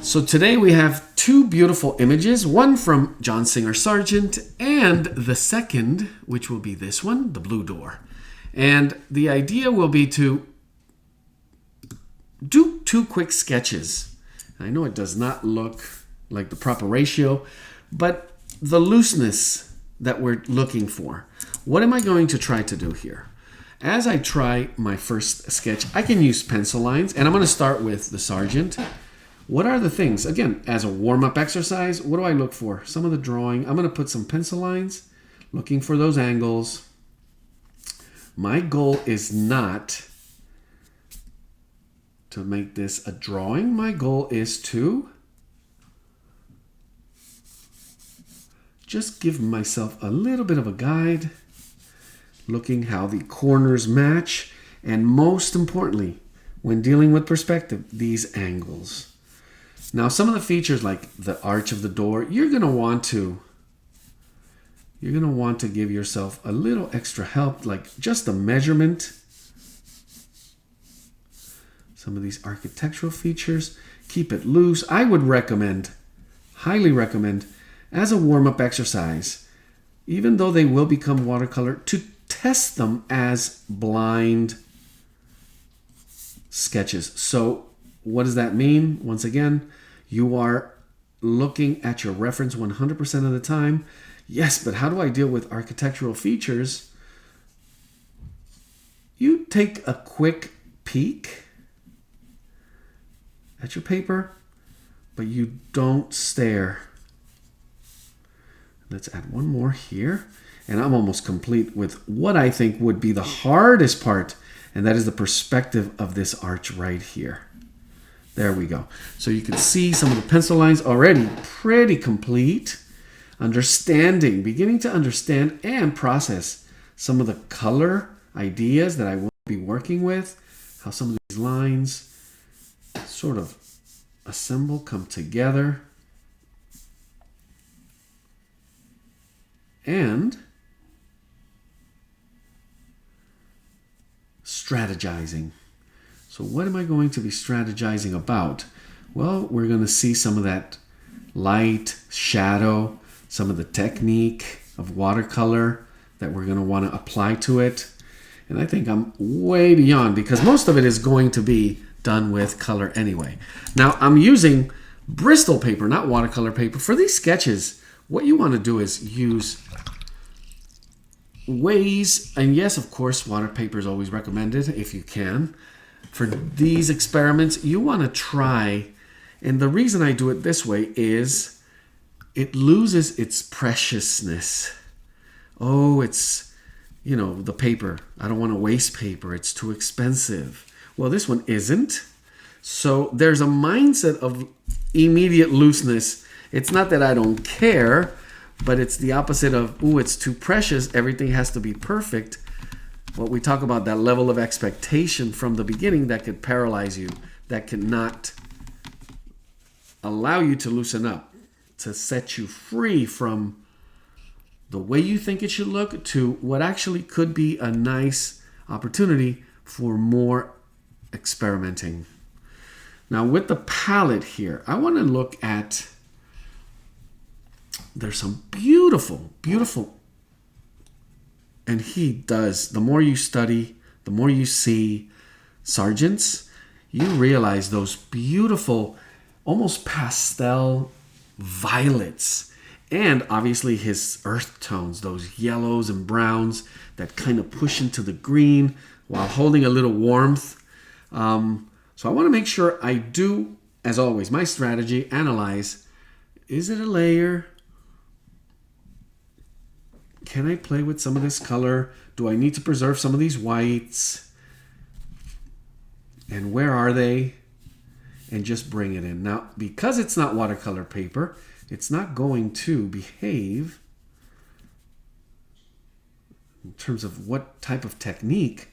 So today we have two beautiful images, one from John Singer Sargent and the second, which will be this one, the blue door. And the idea will be to do two quick sketches. I know it does not look like the proper ratio, but the looseness that we're looking for. What am I going to try to do here? As I try my first sketch, I can use pencil lines, and I'm going to start with the Sargent. What are the things? Again, as a warm-up exercise, what do I look for? Some of the drawing. I'm going to put some pencil lines, looking for those angles. My goal is not to make this a drawing. My goal is to just give myself a little bit of a guide, looking how the corners match, and most importantly, when dealing with perspective, these angles. Now, some of the features like the arch of the door, you're going to want to give yourself a little extra help, like just the measurement. Some of these architectural features, keep it loose. I would recommend, highly recommend, as a warm-up exercise, even though they will become watercolor, to test them as blind sketches. So what does that mean? Once again, you are looking at your reference 100% of the time. Yes, but how do I deal with architectural features? You take a quick peek at your paper, but you don't stare. Let's add one more here. And I'm almost complete with what I think would be the hardest part, and that is the perspective of this arch right here. There we go. So you can see some of the pencil lines already pretty complete. Beginning to understand and process some of the color ideas that I will be working with, how some of these lines sort of assemble, come together. And strategizing. So what am I going to be strategizing about? Well, we're going to see some of that light, shadow, some of the technique of watercolor that we're going to want to apply to it. And I think I'm way beyond, because most of it is going to be done with color anyway. Now, I'm using Bristol paper, not watercolor paper. For these sketches, what you want to do is use ways, and yes, of course, water paper is always recommended if you can. For these experiments, you want to try, and the reason I do it this way is it loses its preciousness. Oh, it's, the paper. I don't want to waste paper. It's too expensive. Well, this one isn't. So there's a mindset of immediate looseness. It's not that I don't care, but it's the opposite of, ooh, it's too precious. Everything has to be perfect. What we talk about, that level of expectation from the beginning that could paralyze you, that cannot allow you to loosen up, to set you free from the way you think it should look to what actually could be a nice opportunity for more experimenting. Now with the palette here, I want to look at, there's some beautiful, beautiful, and he does, the more you study, the more you see Sargent's, you realize those beautiful, almost pastel violets, and obviously his earth tones, those yellows and browns that kind of push into the green while holding a little warmth. So I want to make sure I do, as always, my strategy, analyze, is it a layer? Can I play with some of this color? Do I need to preserve some of these whites? And where are they? And just bring it in. Now, because it's not watercolor paper, it's not going to behave in terms of what type of technique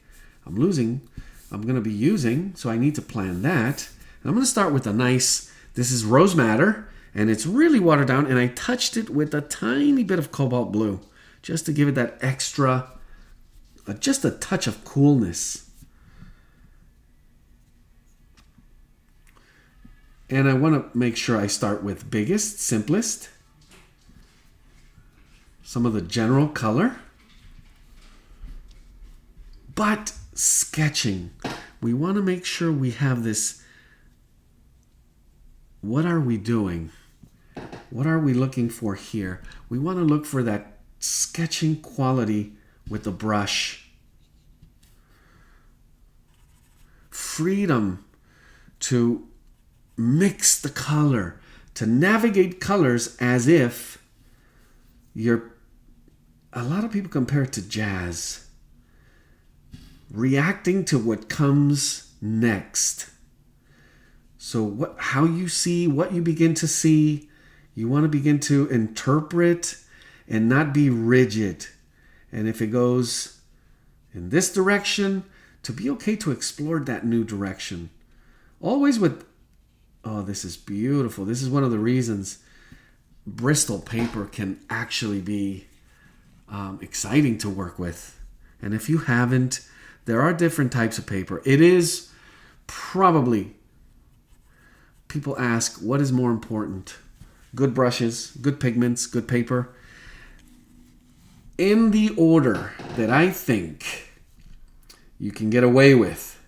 I'm going to be using. So I need to plan that. And I'm going to start with a nice, this is rose madder, and it's really watered down, and I touched it with a tiny bit of cobalt blue, just to give it that extra, just a touch of coolness. And I want to make sure I start with biggest, simplest. Some of the general color. But sketching. We want to make sure we have this. What are we doing? What are we looking for here? We want to look for that sketching quality with the brush. Freedom to mix the color, to navigate colors as if you're... A lot of people compare it to jazz. Reacting to what comes next. So how you see, what you begin to see, you want to begin to interpret and not be rigid. And if it goes in this direction, to be okay to explore that new direction. Always with, oh, this is beautiful. This is one of the reasons Bristol paper can actually be exciting to work with. And if you haven't, there are different types of paper. It is probably, people ask, what is more important? Good brushes, good pigments, good paper. In the order that I think you can get away with,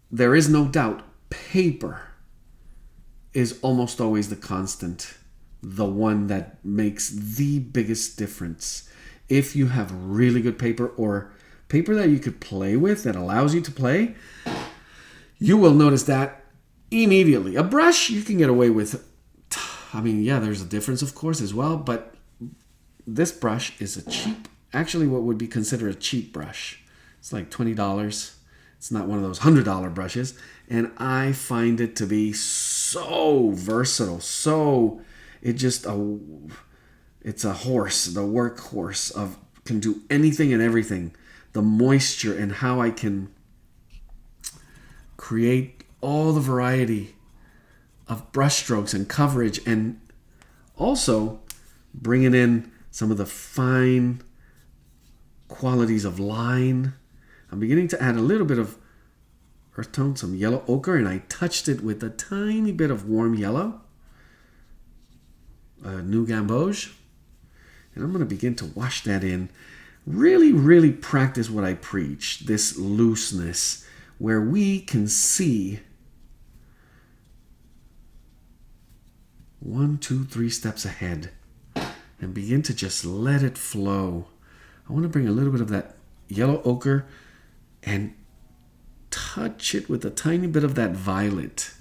there is no doubt paper is almost always the constant, the one that makes the biggest difference. If you have really good paper or paper that you could play with, that allows you to play, you will notice that immediately. A brush you can get away with. I mean, yeah, there's a difference, of course, as well, but this brush is a cheap, actually what would be considered a cheap brush. It's like $20. It's not one of those $100 brushes, and I find it to be so versatile. So it's a horse, the workhorse of, can do anything and everything. The moisture and how I can create all the variety of brush strokes and coverage, and also bringing in some of the fine qualities of line. I'm beginning to add a little bit of earth tone, some yellow ochre, and I touched it with a tiny bit of warm yellow, New Gamboge. And I'm going to begin to wash that in. Really, really practice what I preach, this looseness, where we can see 1, 2, 3 steps ahead and begin to just let it flow. I want to bring a little bit of that yellow ochre and touch it with a tiny bit of that violet.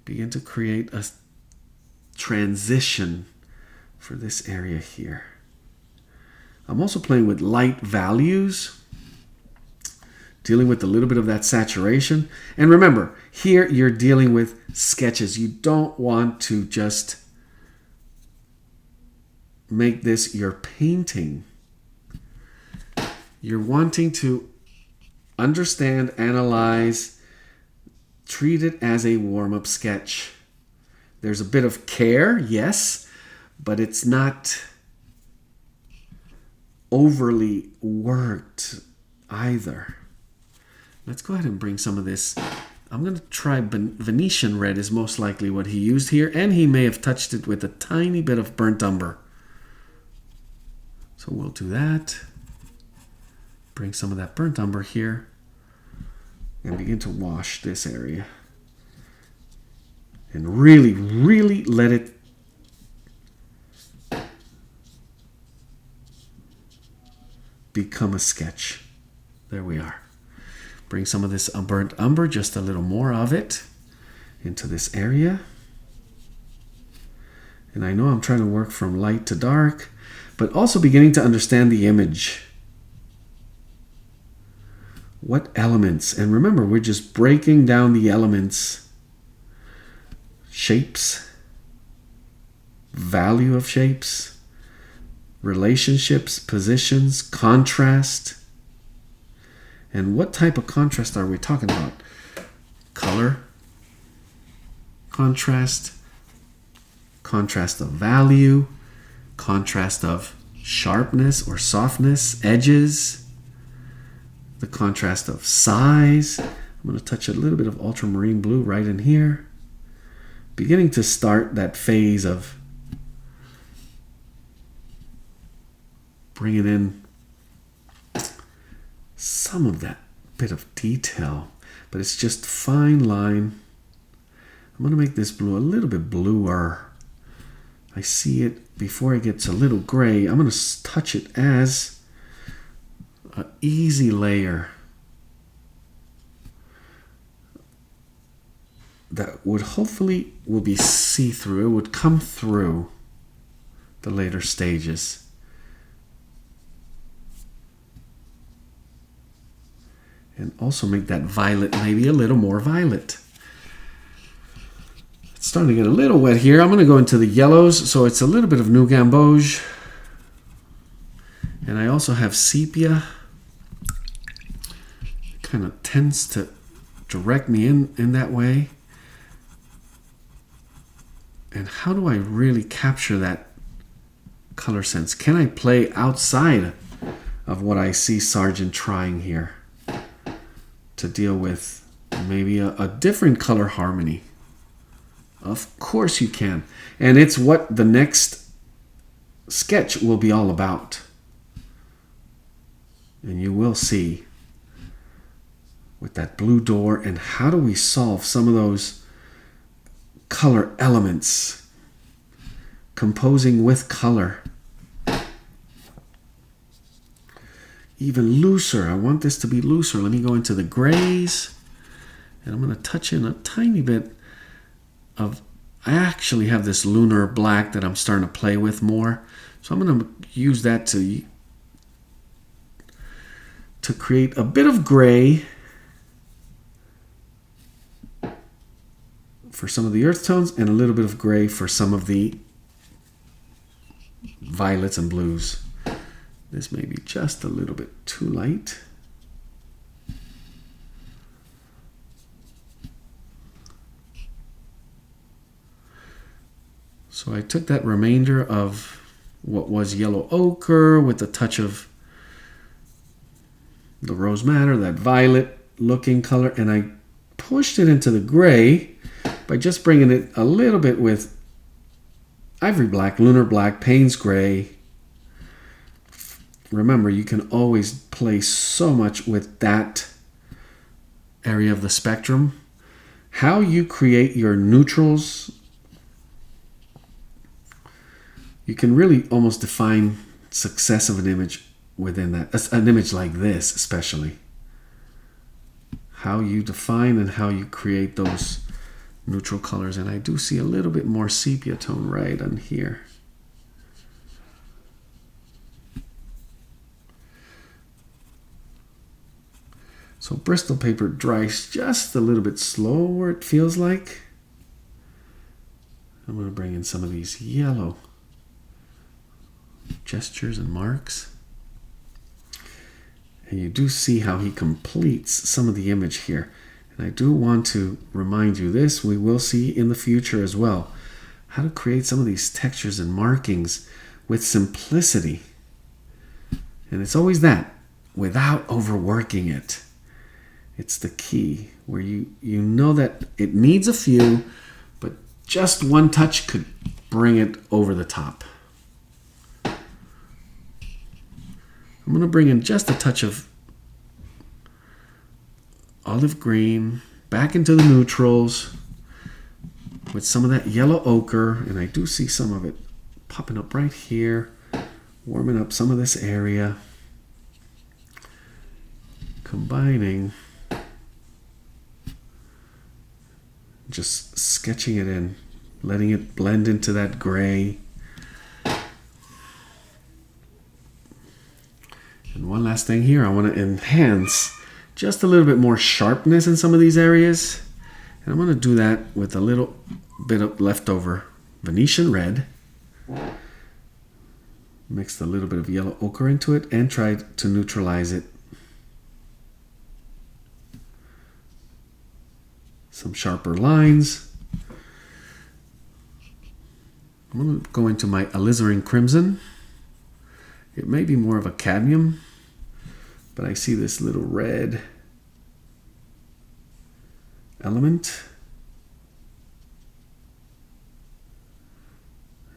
Begin to create a transition for this area here. I'm also playing with light values, dealing with a little bit of that saturation. And remember, here you're dealing with sketches. You don't want to just make this your painting. You're wanting to understand, analyze, treat it as a warm-up sketch. There's a bit of care, yes, but it's not overly worked either. Let's go ahead and bring some of this. I'm going to try Venetian red is most likely what he used here, and he may have touched it with a tiny bit of burnt umber. So we'll do that. Bring some of that burnt umber here and begin to wash this area. And really, really let it become a sketch. There we are. Bring some of this burnt umber, just a little more of it, into this area. And I know I'm trying to work from light to dark, but also beginning to understand the image. What elements? And remember, we're just breaking down the elements. Shapes, value of shapes, relationships, positions, contrast. And what type of contrast are we talking about? Color, contrast, contrast of value, contrast of sharpness or softness, edges, the contrast of size. I'm going to touch a little bit of ultramarine blue right in here. Beginning to start that phase of bringing in some of that bit of detail, but it's just fine line. I'm going to make this blue a little bit bluer. I see it before it gets a little gray. I'm going to touch it as an easy layer that would hopefully will be see-through. It would come through the later stages. And also make that violet maybe a little more violet. It's starting to get a little wet here. I'm going to go into the yellows, so it's a little bit of New Gamboge. And I also have sepia. It kind of tends to direct me in that way. And how do I really capture that color sense? Can I play outside of what I see Sargent trying here to deal with maybe a different color harmony? Of course you can. And it's what the next sketch will be all about. And you will see with that blue door, and how do we solve some of those color elements, composing with color. Even looser. I want this to be looser. Let me go into the grays, and I'm going to touch in a tiny bit of, I actually have this lunar black that I'm starting to play with more. So I'm going to use that to create a bit of gray for some of the earth tones and a little bit of gray for some of the violets and blues. This may be just a little bit too light. So I took that remainder of what was yellow ochre with a touch of the rose madder, that violet looking color, and I pushed it into the gray by just bringing it a little bit with ivory black, lunar black, Payne's gray. Remember, you can always play so much with that area of the spectrum. How you create your neutrals, you can really almost define success of an image within that. An image like this especially. How you define and how you create those neutral colors. And I do see a little bit more sepia tone right on here. So Bristol paper dries just a little bit slower, it feels like. I'm going to bring in some of these yellow gestures and marks. And you do see how he completes some of the image here. And I do want to remind you this, we will see in the future as well, how to create some of these textures and markings with simplicity. And it's always that, without overworking it. It's the key, where you know that it needs a few, but just one touch could bring it over the top. I'm going to bring in just a touch of olive green back into the neutrals with some of that yellow ochre, and I do see some of it popping up right here, warming up some of this area, combining, just sketching it in, letting it blend into that gray. And one last thing here, I want to enhance just a little bit more sharpness in some of these areas. And I'm going to do that with a little bit of leftover Venetian red. Mixed a little bit of yellow ochre into it and tried to neutralize it. Some sharper lines. I'm going to go into my alizarin crimson. It may be more of a cadmium, but I see this little red element.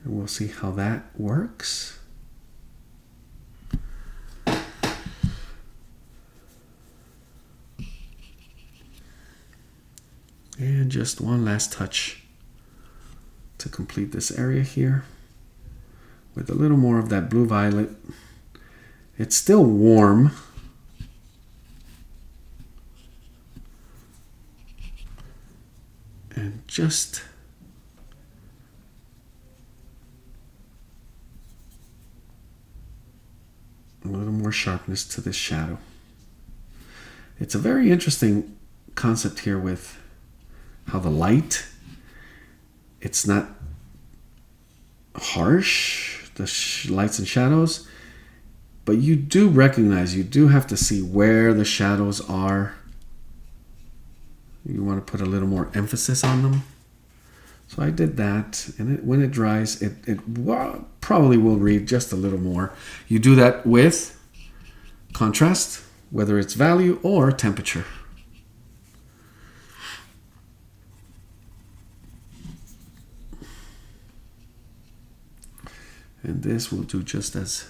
And we'll see how that works. And just one last touch to complete this area here with a little more of that blue violet. It's still warm. And just a little more sharpness to this shadow. It's a very interesting concept here with how the light, it's not harsh, the lights and shadows, but you do recognize, you do have to see where the shadows are. You want to put a little more emphasis on them. So I did that, and when it dries, it probably will read just a little more. You do that with contrast, whether it's value or temperature. And this will do just as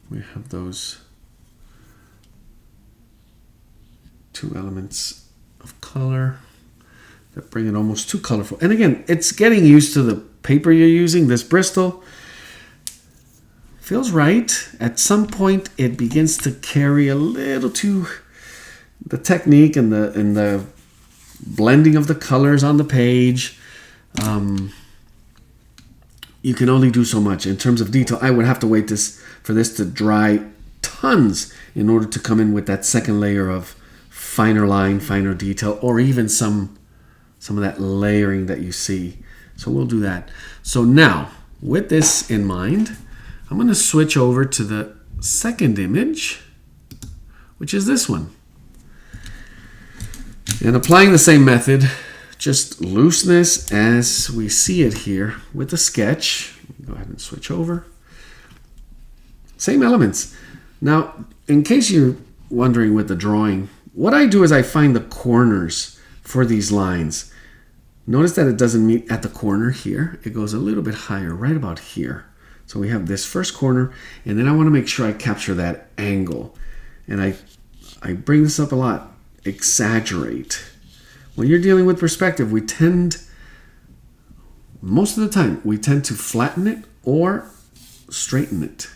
we have those two elements of color that bring it almost too colorful. And again, it's getting used to the paper you're using. This Bristol feels right. At some point, it begins to carry a little too the technique and the blending of the colors on the page. You can only do so much in terms of detail. I would have to wait for this to dry tons in order to come in with that second layer of finer line, finer detail, or even some of that layering that you see. So we'll do that. So now, with this in mind, I'm going to switch over to the second image, which is this one. And applying the same method, just looseness as we see it here with the sketch. Go ahead and switch over. Same elements. Now, in case you're wondering with the drawing, what I do is I find the corners for these lines. Notice that it doesn't meet at the corner here. It goes a little bit higher, right about here. So we have this first corner, and then I want to make sure I capture that angle. And I bring this up a lot. Exaggerate. When you're dealing with perspective, most of the time, we tend to flatten it or straighten it.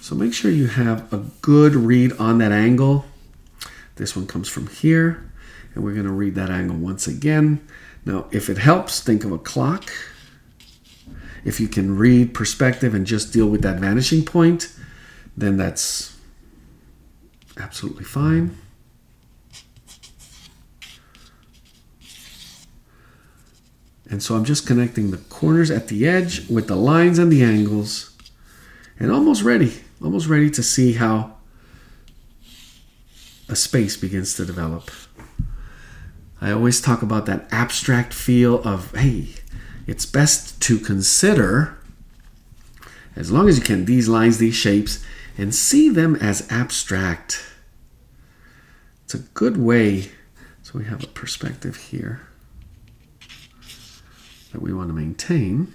So make sure you have a good read on that angle. This one comes from here, and we're going to read that angle once again. Now, if it helps, think of a clock. If you can read perspective and just deal with that vanishing point, then that's absolutely fine. And so I'm just connecting the corners at the edge with the lines and the angles, and almost ready to see how a space begins to develop. I always talk about that abstract feel of, hey, it's best to consider, as long as you can, these lines, these shapes, and see them as abstract. It's a good way. So we have a perspective here that we want to maintain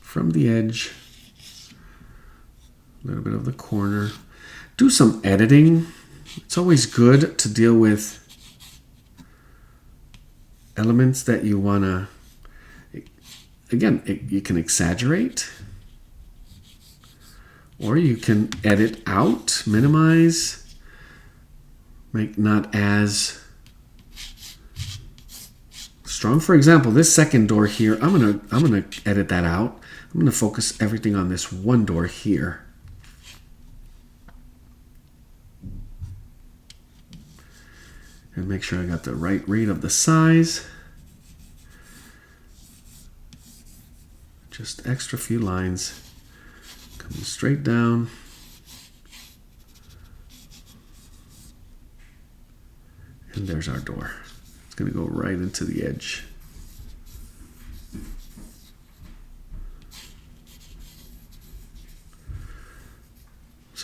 from the edge, a little bit of the corner. Do some editing. It's always good to deal with elements that you want to, again, you can exaggerate, or you can edit out, minimize, make not as strong. For example, this second door here, I'm gonna edit that out. I'm gonna focus everything on this one door here. And make sure I got the right read of the size. Just extra few lines coming straight down. And there's our door. It's going to go right into the edge.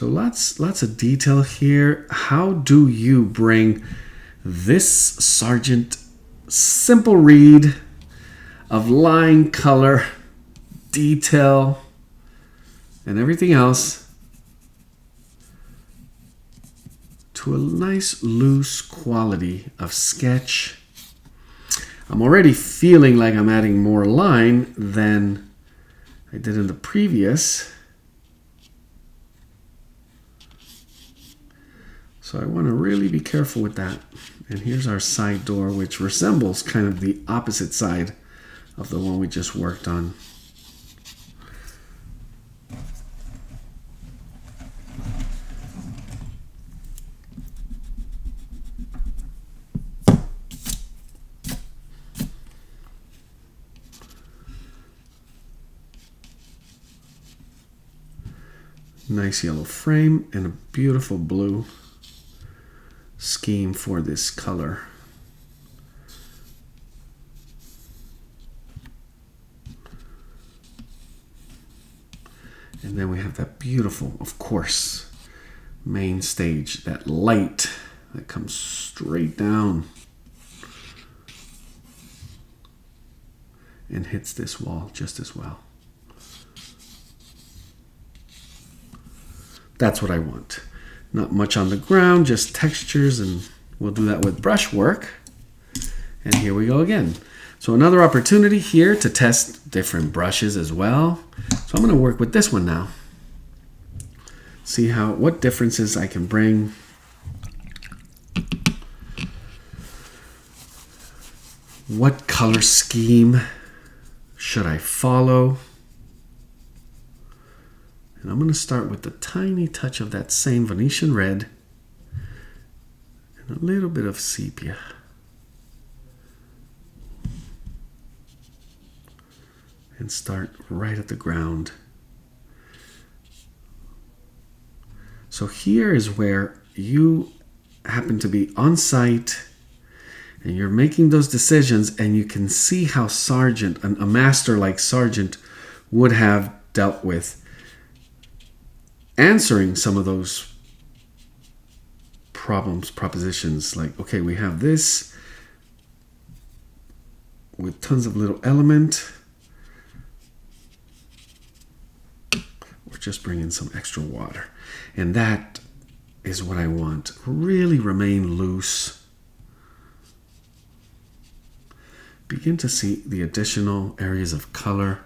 So lots of detail here. How do you bring this Sargent simple read of line, color, detail, and everything else to a nice loose quality of sketch? I'm already feeling like I'm adding more line than I did in the previous. So I want to really be careful with that. And here's our side door, which resembles kind of the opposite side of the one we just worked on. Nice yellow frame and a beautiful blue scheme for this color. And then we have that beautiful, of course, main stage, that light that comes straight down and hits this wall just as well. That's what I want. Not much on the ground, just textures, and we'll do that with brushwork. And here we go again. So another opportunity here to test different brushes as well. So I'm going to work with this one now. See what differences I can bring. What color scheme should I follow? And I'm going to start with a tiny touch of that same Venetian red and a little bit of sepia. And start right at the ground. So here is where you happen to be on site and you're making those decisions, and you can see how Sargent, a master like Sargent, would have dealt with answering some of those propositions. Like, okay, we have this with tons of little element. We're just bringing some extra water. And that is what I want. Really remain loose. Begin to see the additional areas of color.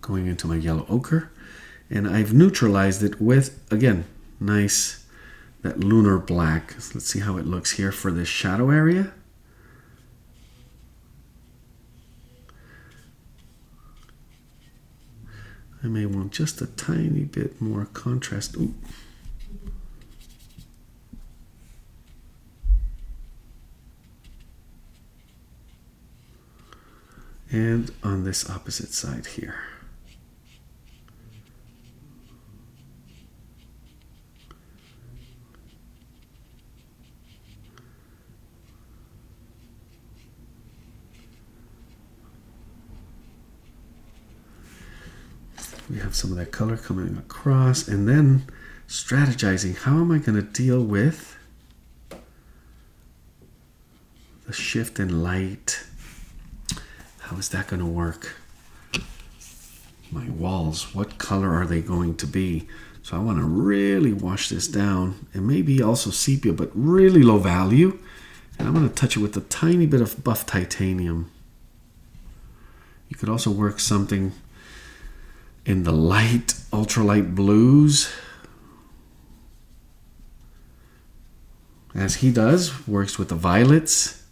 Going into my yellow ochre, and I've neutralized it with, again, nice, that lunar black. So let's see how it looks here for this shadow area. I may want just a tiny bit more contrast. Ooh. And on this opposite side here. We have some of that color coming across, and then strategizing. How am I going to deal with the shift in light? How is that going to work? My walls, what color are they going to be? So I want to really wash this down, and maybe also sepia, but really low value. And I'm going to touch it with a tiny bit of buff titanium. You could also work something in the light, ultralight blues, as he does, works with the violets.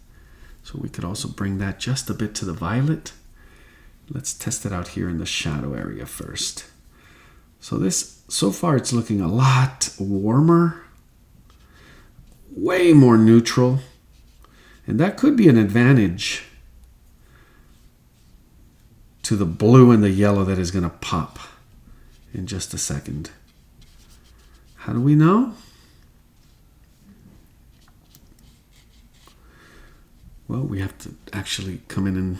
So we could also bring that just a bit to the violet. Let's test it out here in the shadow area first. So this, so far it's looking a lot warmer, way more neutral, and that could be an advantage to the blue and the yellow that is going to pop in just a second. How do we know? Well, we have to actually come in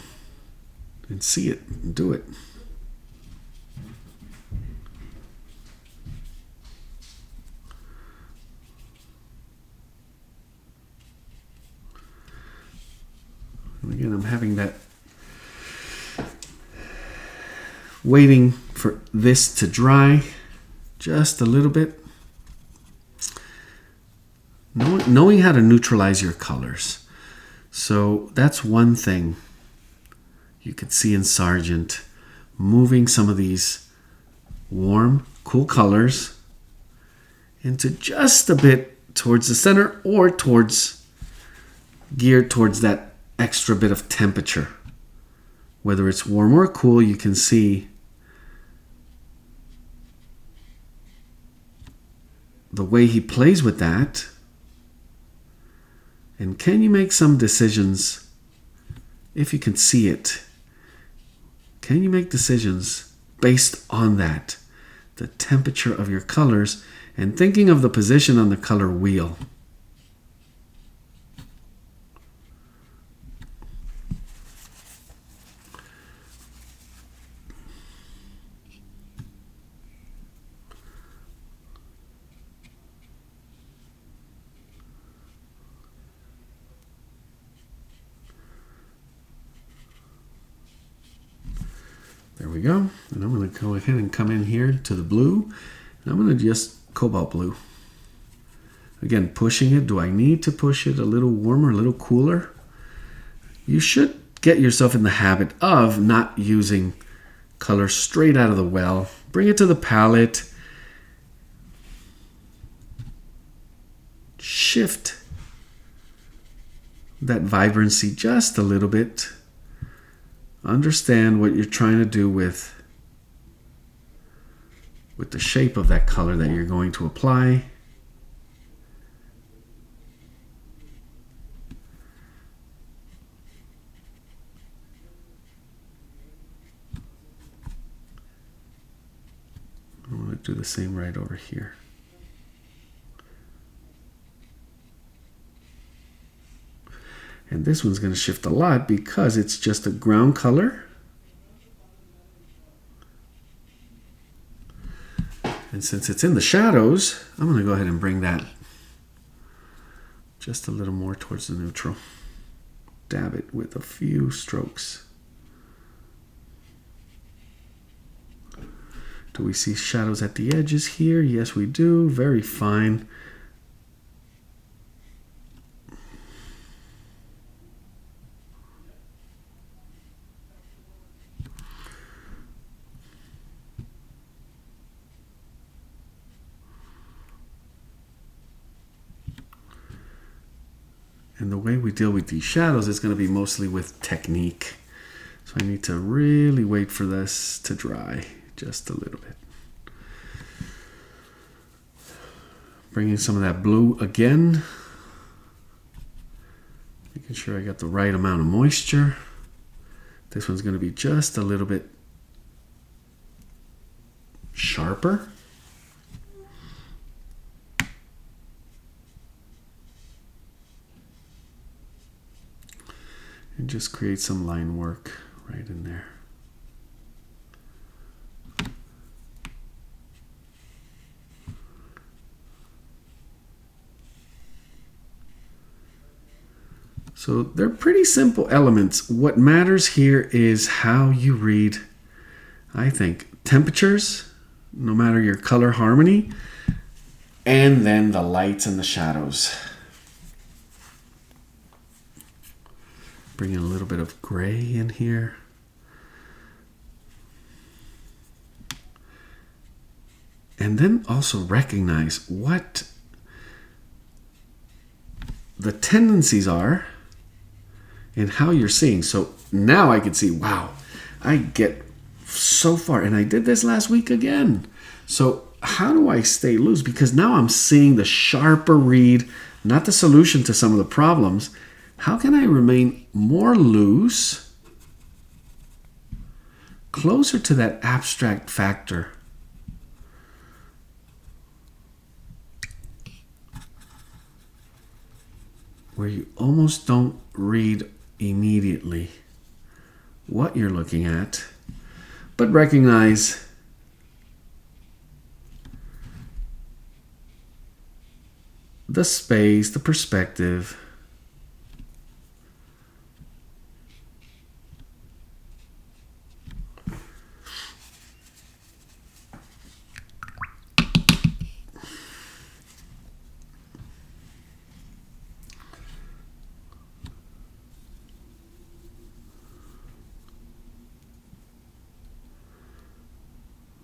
and see it and do it. And again, I'm having that waiting for this to dry just a little bit. Knowing how to neutralize your colors. So that's one thing you could see in Sargent, moving some of these warm, cool colors into just a bit towards the center or geared towards that extra bit of temperature. Whether it's warm or cool, you can see the way he plays with that. And can you make some decisions if you can see it? Can you make decisions based on that? The temperature of your colors and thinking of the position on the color wheel. There we go. And I'm going to go ahead and come in here to the blue. And I'm going to just cobalt blue. Again, pushing it. Do I need to push it a little warmer, a little cooler? You should get yourself in the habit of not using color straight out of the well. Bring it to the palette. Shift that vibrancy just a little bit. Understand what you're trying to do with the shape of that color that you're going to apply. I'm going to do the same right over here. And this one's going to shift a lot because it's just a ground color. And since it's in the shadows, I'm going to go ahead and bring that just a little more towards the neutral. Dab it with a few strokes. Do we see shadows at the edges here? Yes, we do. Very fine. And the way we deal with these shadows is going to be mostly with technique. So I need to really wait for this to dry just a little bit. Bringing some of that blue again. Making sure I got the right amount of moisture. This one's going to be just a little bit sharper. And just create some line work right in there. So they're pretty simple elements. What matters here is how you read, I think, temperatures, no matter your color harmony, and then the lights and the shadows. Bring in a little bit of gray in here. And then also recognize what the tendencies are and how you're seeing. So now I can see, wow, I get so far. And I did this last week again. So how do I stay loose? Because now I'm seeing the sharper read, not the solution to some of the problems. How can I remain more loose, closer to that abstract factor? Where you almost don't read immediately what you're looking at, but recognize the space, the perspective.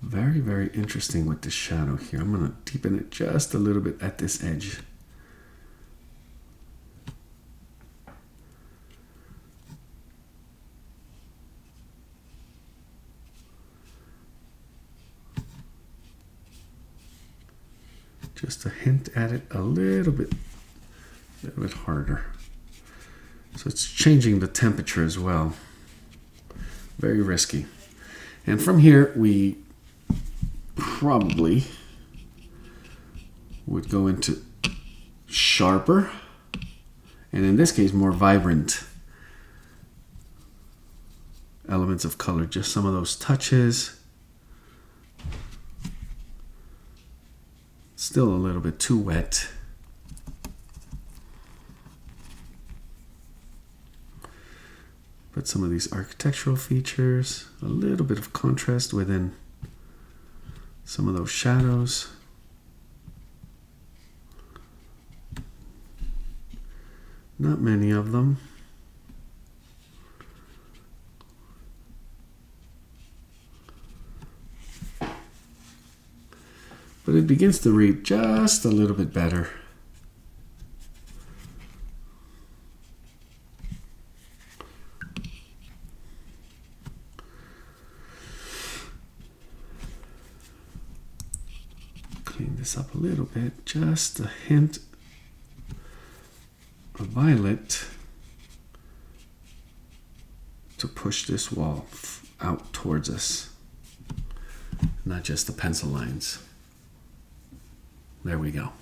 Very, very interesting with the shadow here. I'm going to deepen it just a little bit at this edge. Just a hint at it a little bit harder. So it's changing the temperature as well. Very risky. And from here, we probably would go into sharper, and in this case, more vibrant elements of color. Just some of those touches. Still a little bit too wet. But some of these architectural features, a little bit of contrast within some of those shadows. Not many of them. But it begins to read just a little bit better. Clean this up a little bit, just a hint of violet to push this wall out towards us, not just the pencil lines. There we go.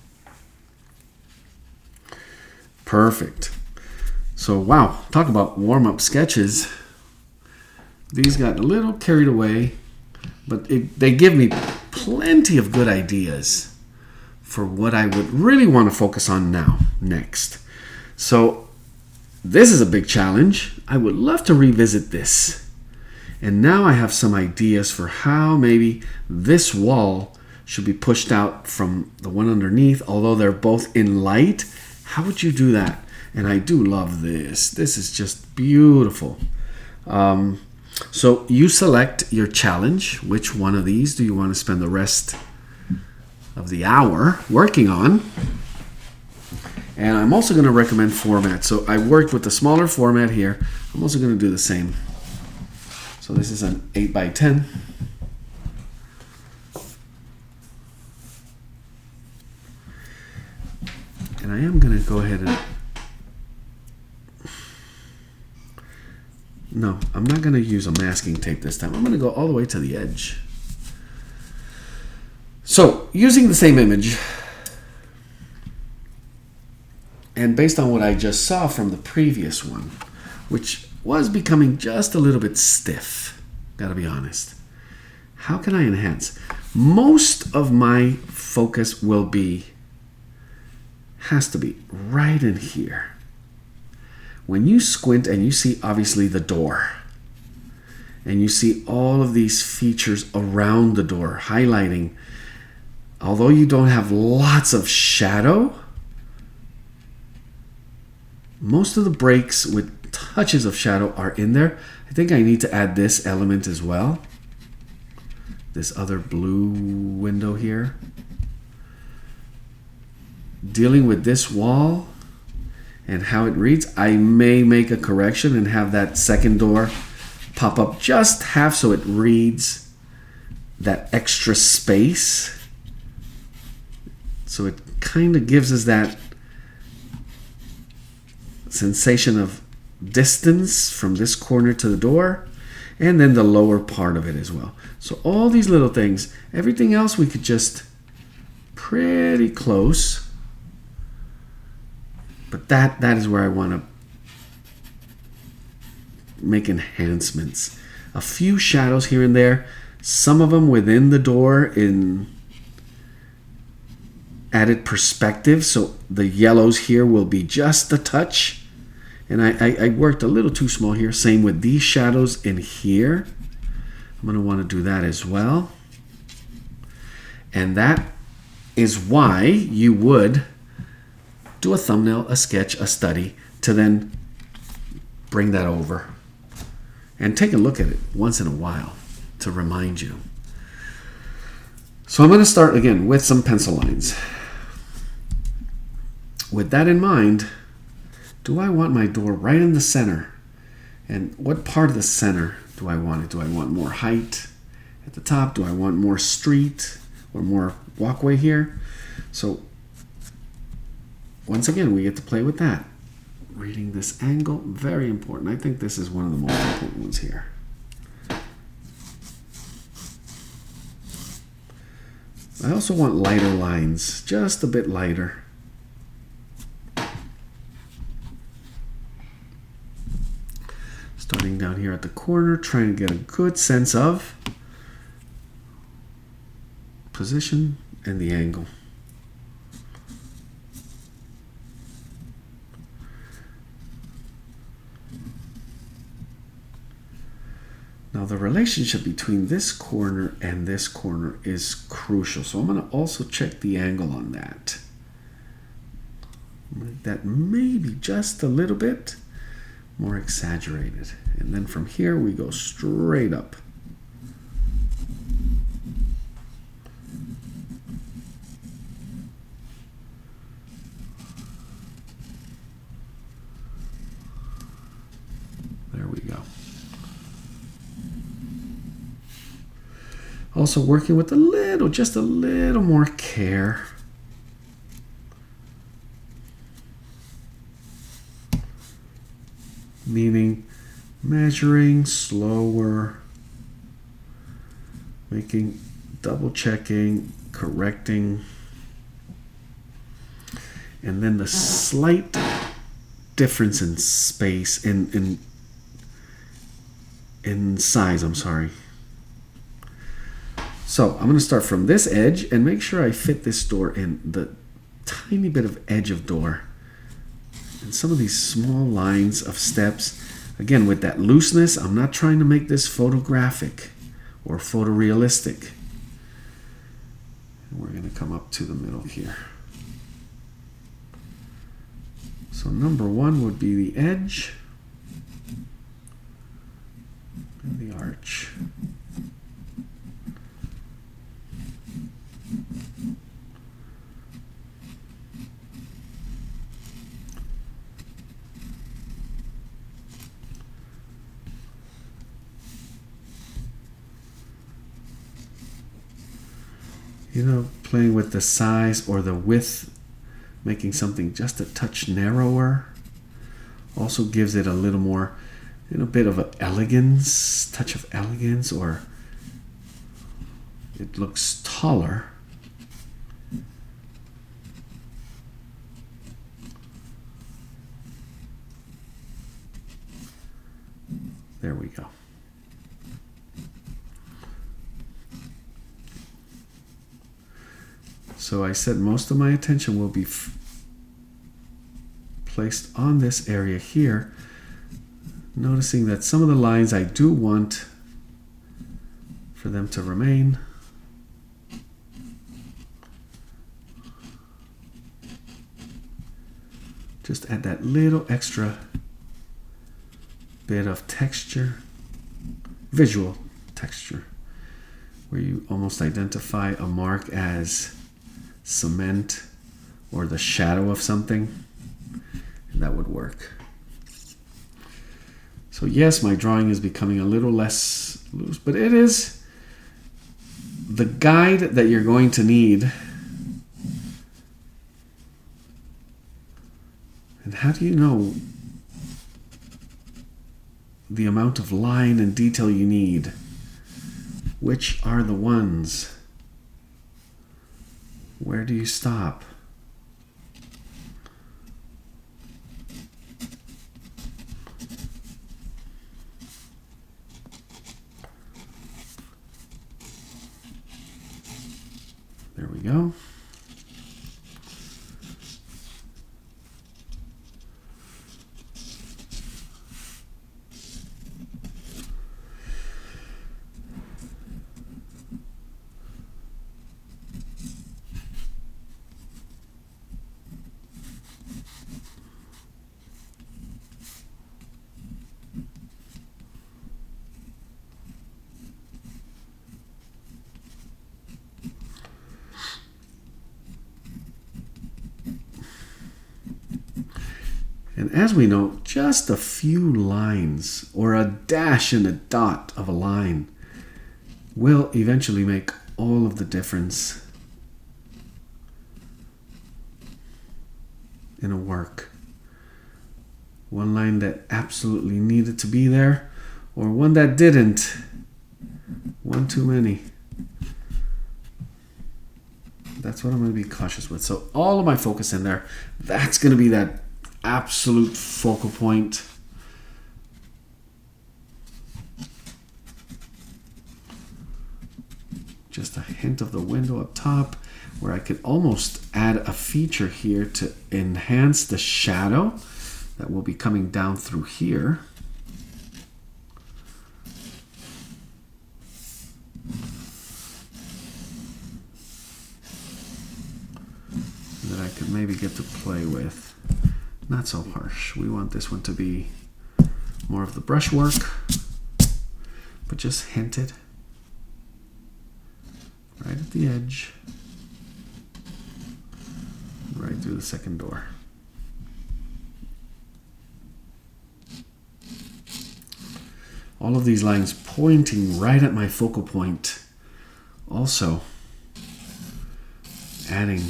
Perfect. So, wow, talk about warm-up sketches. These got a little carried away, but they give me plenty of good ideas for what I would really want to focus on next. So, this is a big challenge. I would love to revisit this. And now I have some ideas for how maybe this wall should be pushed out from the one underneath, although they're both in light. How would you do that? And I do love this. This is just beautiful. So you select your challenge. Which one of these do you want to spend the rest of the hour working on? And I'm also going to recommend format. So I worked with the smaller format here. I'm also going to do the same. So this is an 8x10. And I am going to go ahead and... No, I'm not going to use a masking tape this time. I'm going to go all the way to the edge. So, using the same image, and based on what I just saw from the previous one, which was becoming just a little bit stiff, gotta be honest. How can I enhance? Most of my focus has to be right in here. When you squint and you see obviously the door, and you see all of these features around the door highlighting, although you don't have lots of shadow, most of the breaks with touches of shadow are in there. I think I need to add this element as well. This other blue window here. Dealing with this wall and how it reads, I may make a correction and have that second door pop up just half so it reads that extra space. So it kind of gives us that sensation of distance from this corner to the door, and then the lower part of it as well. So all these little things, everything else we could just pretty close. But that is where I want to make enhancements. A few shadows here and there, some of them within the door in added perspective, so the yellows here will be just a touch. And I worked a little too small here. Same with these shadows in here. I'm going to want to do that as well. And that is why you would do a thumbnail, a sketch, a study, to then bring that over and take a look at it once in a while to remind you. So I'm going to start again with some pencil lines. With that in mind, do I want my door right in the center? And what part of the center do I want it? Do I want more height at the top? Do I want more street or more walkway here? So once again, we get to play with that. Reading this angle, very important. I think this is one of the most important ones here. I also want lighter lines, just a bit lighter. Starting down here at the corner, trying to get a good sense of position and the angle. Now the relationship between this corner and this corner is crucial. So I'm going to also check the angle on that. That may be just a little bit more exaggerated. And then from here we go straight up. There we go. Also working with just a little more care. Meaning measuring slower, making, double checking, correcting, and then the slight difference in space, in size, I'm sorry. So I'm going to start from this edge and make sure I fit this door in the tiny bit of edge of door. And some of these small lines of steps, again with that looseness, I'm not trying to make this photographic or photorealistic. And we're going to come up to the middle here. So number one would be the edge and the arch. You know, playing with the size or the width, making something just a touch narrower, also gives it a little more, a bit of an elegance, touch of elegance, or it looks taller. There we go. So I said most of my attention will be placed on this area here, noticing that some of the lines I do want for them to remain. Just add that little extra bit of texture, visual texture, where you almost identify a mark as cement or the shadow of something, and that would work. So yes, my drawing is becoming a little less loose, but it is the guide that you're going to need. And how do you know the amount of line and detail you need? Which are the ones? Where do you stop? And as we know, just a few lines or a dash and a dot of a line will eventually make all of the difference in a work. One line that absolutely needed to be there, or one that didn't. One too many. That's what I'm going to be cautious with. So all of my focus in there, that's going to be that absolute focal point. Just a hint of the window up top, where I could almost add a feature here to enhance the shadow that will be coming down through here. That I could maybe get to play with. Not so harsh. We want this one to be more of the brushwork, but just hinted right at the edge, right through the second door. All of these lines pointing right at my focal point. Also adding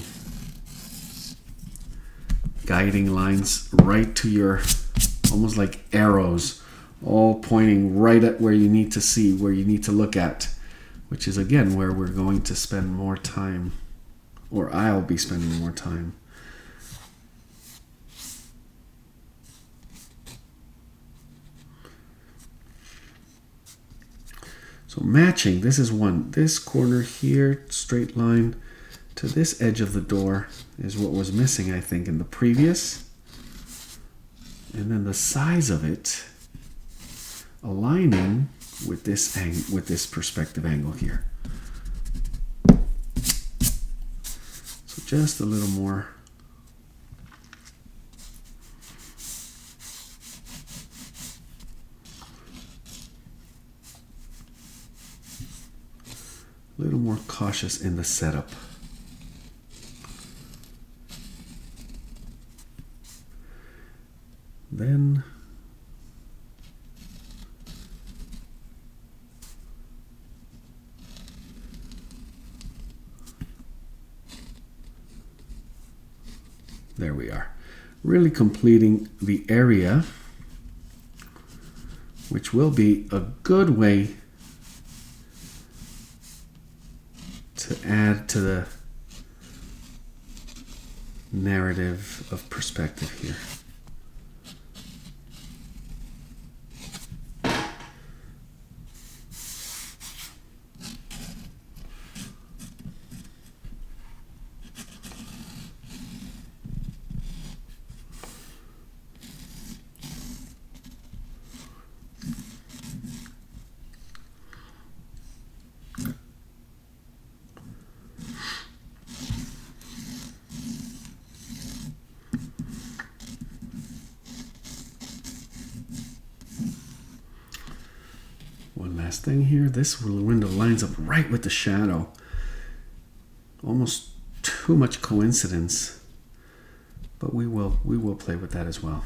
guiding lines right to your, almost like arrows, all pointing right at where you need to see, where you need to look at, which is again where we're going to spend more time, or I'll be spending more time. So matching, this is one. This corner here, straight line to this edge of the door is what was missing, I think, in the previous. And then the size of it aligning with this perspective angle here. So just a little more. A little more cautious in the setup. Then there we are. Really completing the area, which will be a good way to add to the narrative of perspective here. One last thing here, this window lines up right with the shadow. Almost too much coincidence, but we will play with that as well.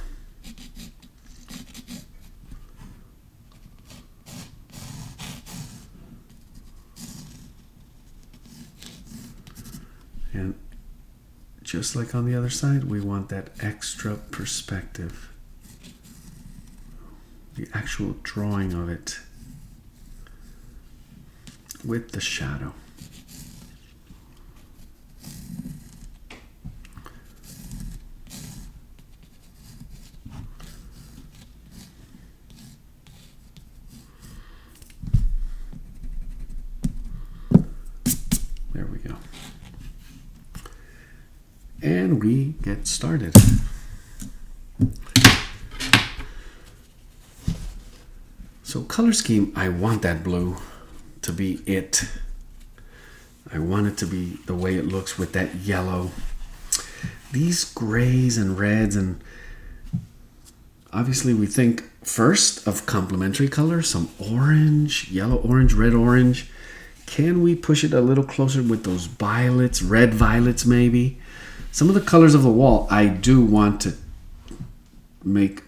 And just like on the other side, we want that extra perspective. The actual drawing of it with the shadow. There we go. And we get started. So color scheme, I want that blue to be it. I want it to be the way it looks with that yellow. These grays and reds, and obviously we think first of complementary colors, some orange, yellow orange, red orange. Can we push it a little closer with those violets, red violets maybe? Some of the colors of the wall I do want to make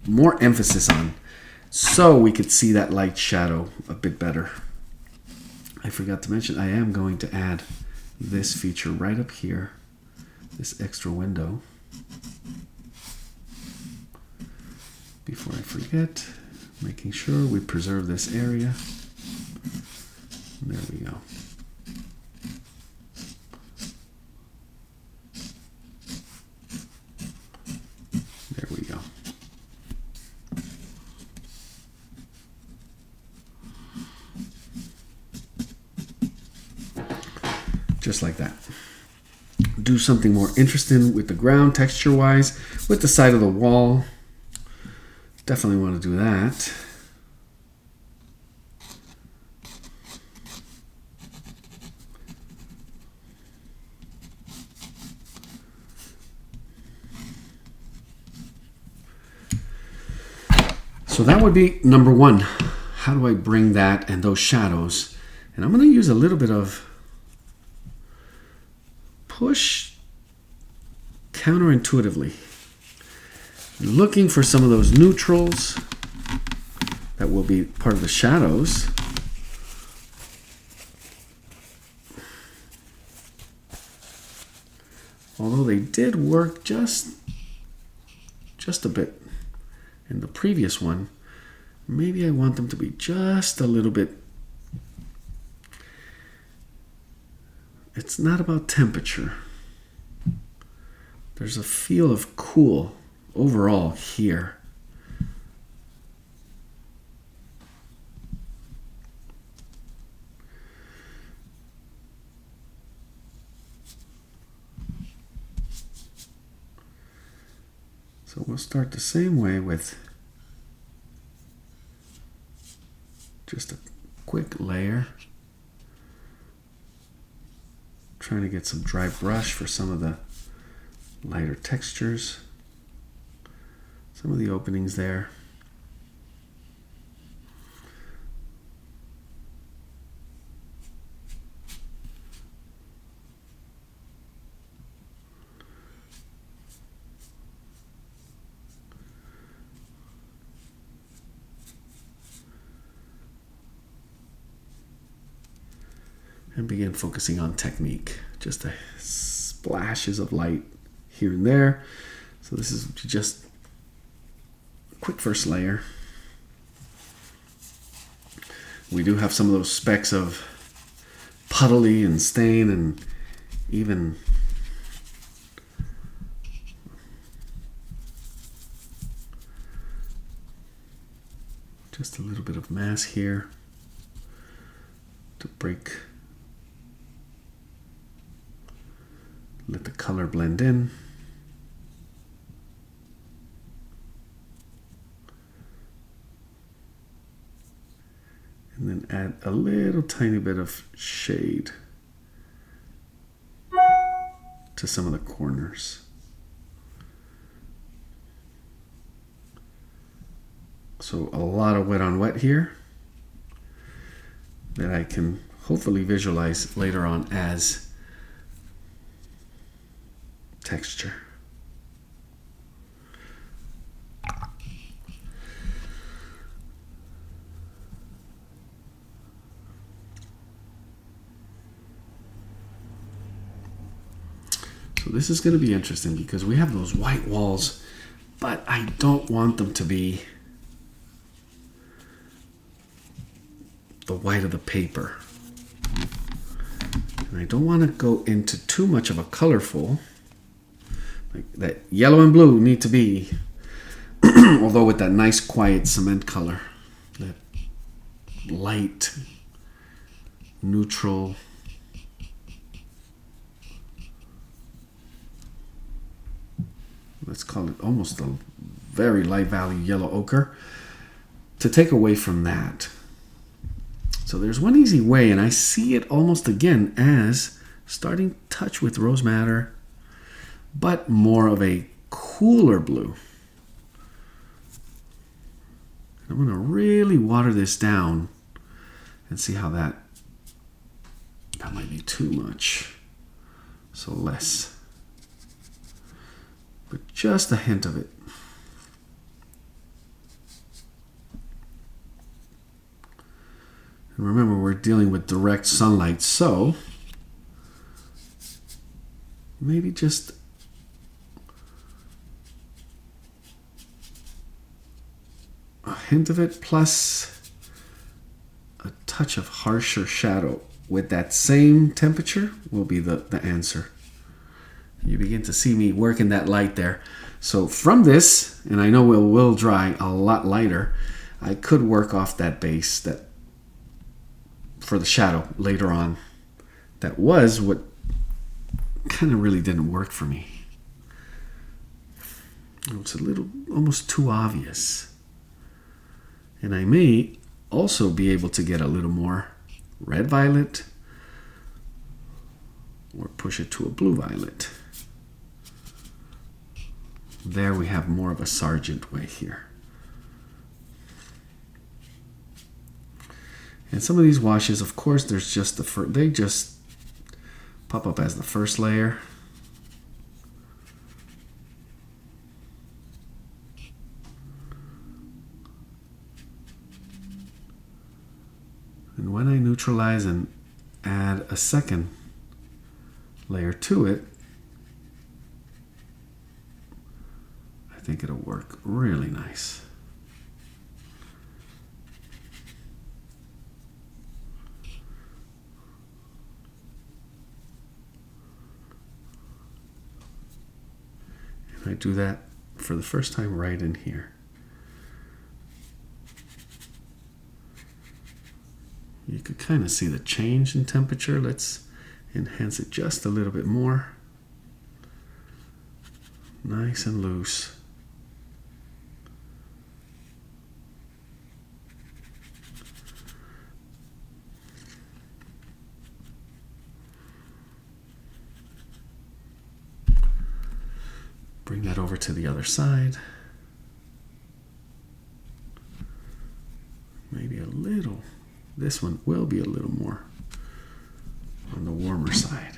more emphasis on so we could see that light shadow a bit better. I forgot to mention I am going to add this feature right up here, this extra window. Before I forget, making sure we preserve this area. There we go. There we go. Just like that. Do something more interesting with the ground texture-wise, with the side of the wall. Definitely want to do that. So that would be number one. How do I bring that and those shadows? And I'm going to use a little bit of push counterintuitively. Looking for some of those neutrals that will be part of the shadows. Although they did work just a bit in the previous one, maybe I want them to be just a little bit. It's not about temperature. There's a feel of cool overall here. So we'll start the same way with just a quick layer. Trying to get some dry brush for some of the lighter textures. Some of the openings there. And begin focusing on technique. Just the splashes of light here and there. So this is just a quick first layer. We do have some of those specks of puddly and stain and even just a little bit of mass here to break. Let the color blend in. And then add a little tiny bit of shade to some of the corners. So a lot of wet on wet here that I can hopefully visualize later on as texture. So this is going to be interesting because we have those white walls, but I don't want them to be the white of the paper. And I don't want to go into too much of a colorful. Like that yellow and blue need to be, although with that nice quiet cement color, that light, neutral, let's call it almost a very light value yellow ochre, to take away from that. So there's one easy way, and I see it almost again as starting touch with rose madder, but more of a cooler blue. I'm going to really water this down and see how that might be too much. So less. But just a hint of it. And remember, we're dealing with direct sunlight, so maybe just a hint of it plus a touch of harsher shadow with that same temperature will be the answer. You begin to see me working that light there. So from this, and I know it will dry a lot lighter, I could work off that base that for the shadow later on. That was what kind of really didn't work for me. It was a little almost too obvious. And I may also be able to get a little more red violet or push it to a blue violet. There we have more of a Sargent way here. And some of these washes, of course, there's just they just pop up as the first layer. And when I neutralize and add a second layer to it, I think it'll work really nice. And I do that for the first time right in here. You could kind of see the change in temperature. Let's enhance it just a little bit more. Nice and loose. Bring that over to the other side. Maybe a little. This one will be a little more on the warmer side.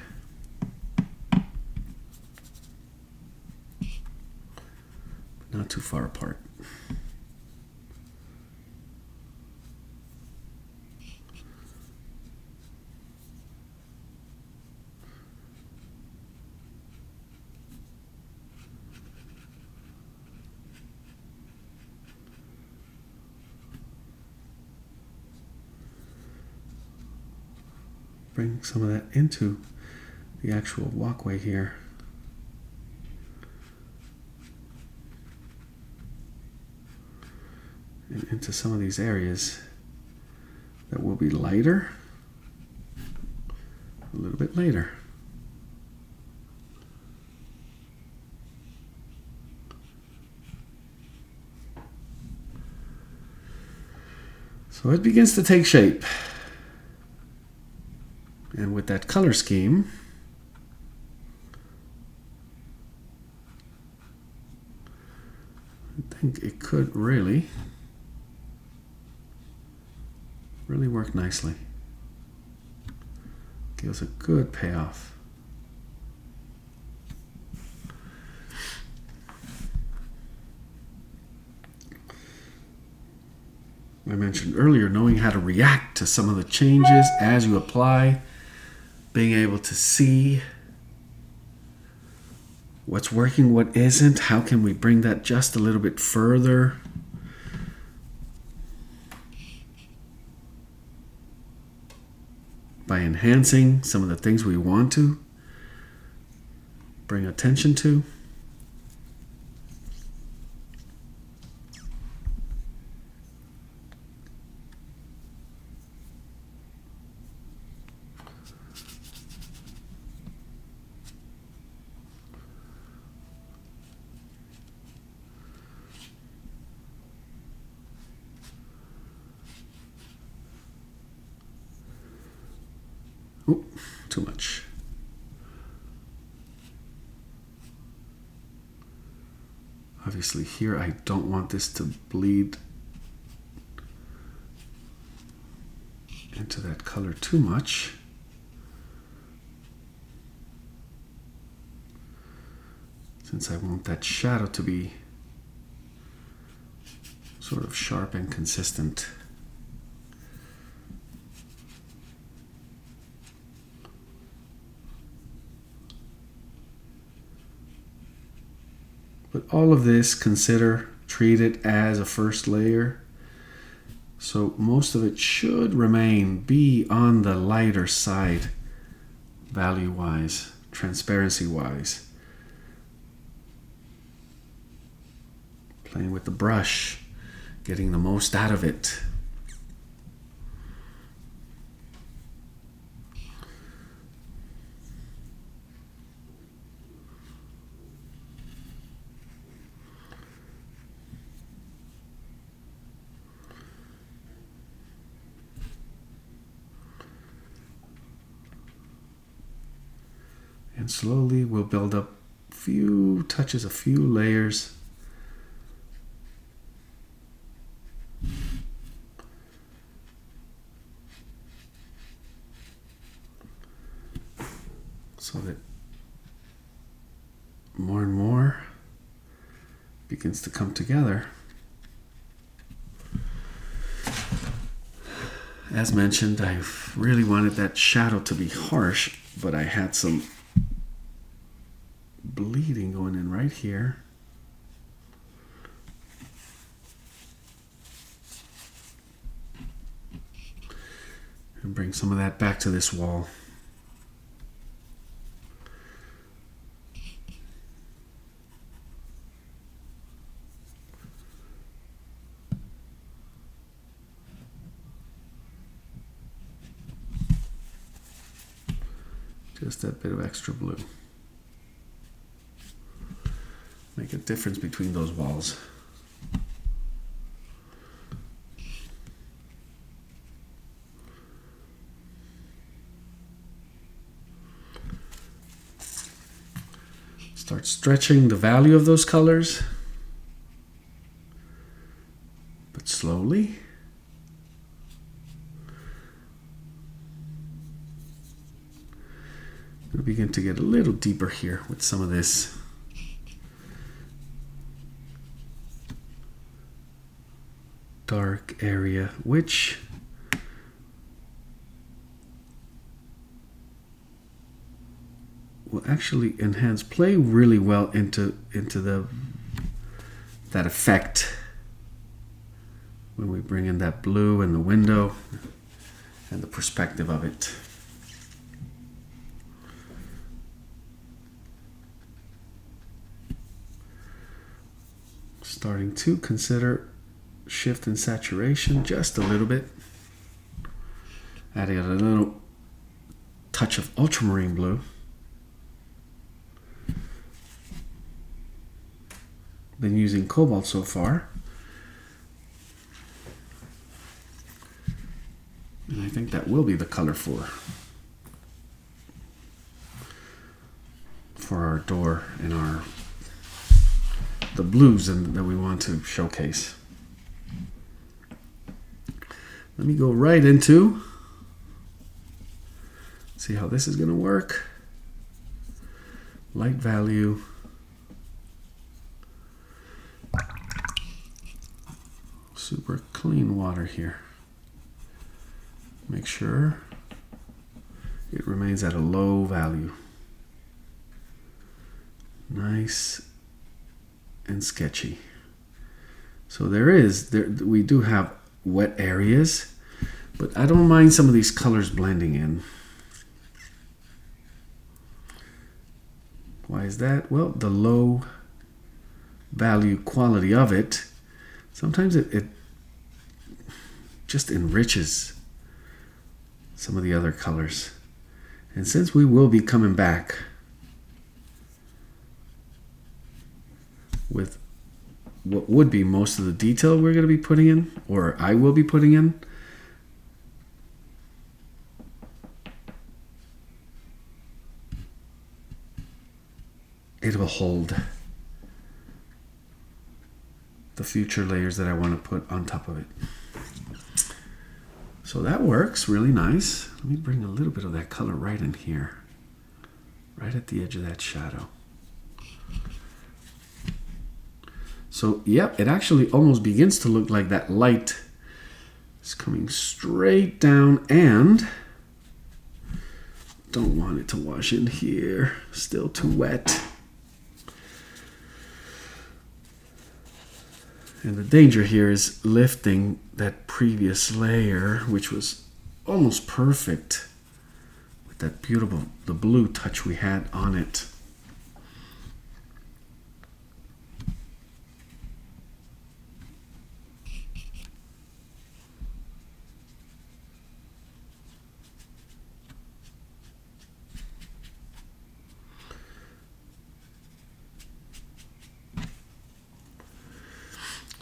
Not too far apart. Bring some of that into the actual walkway here. And into some of these areas that will be lighter a little bit later. So it begins to take shape. And with that color scheme, I think it could really work nicely. Gives a good payoff. I mentioned earlier knowing how to react to some of the changes as you apply. Being able to see what's working, what isn't, how can we bring that just a little bit further. By enhancing some of the things we want to bring attention to. Ooh, too much. Obviously here I don't want this to bleed into that color too much. since I want that shadow to be sort of sharp and consistent. But all of this, treat it as a first layer. So most of it should be on the lighter side, value-wise, transparency-wise. Playing with the brush, getting the most out of it. And slowly we'll build up a few touches, a few layers. So that more and more begins to come together. As mentioned, I really wanted that shadow to be harsh, but I had some bleeding going in right here. And bring some of that back to this wall. Just that bit of extra blue. Make a difference between those walls. Start stretching the value of those colors, but slowly. We'll begin to get a little deeper here with some of this dark area, which will actually play really well into that effect when we bring in that blue and the window and the perspective of it. Starting to consider shift in saturation just a little bit. Adding a little touch of ultramarine blue. Been using cobalt so far. And I think that will be the color for our door and the blues that we want to showcase. Let me go right into, see how this is going to work. Light value. Super clean water here. Make sure it remains at a low value. Nice and sketchy. So we do have wet areas, but I don't mind some of these colors blending in. Why is that? Well, the low value quality of it, sometimes it just enriches some of the other colors. And since we will be coming back with what would be most of the detail we're going to be putting in, or I will be putting in, it will hold the future layers that I want to put on top of it. So that works really nice. Let me bring a little bit of that color right in here, right at the edge of that shadow. So, yep, it actually almost begins to look like that light is coming straight down, and don't want it to wash in here. Still too wet. And the danger here is lifting that previous layer, which was almost perfect with that beautiful, the blue touch we had on it.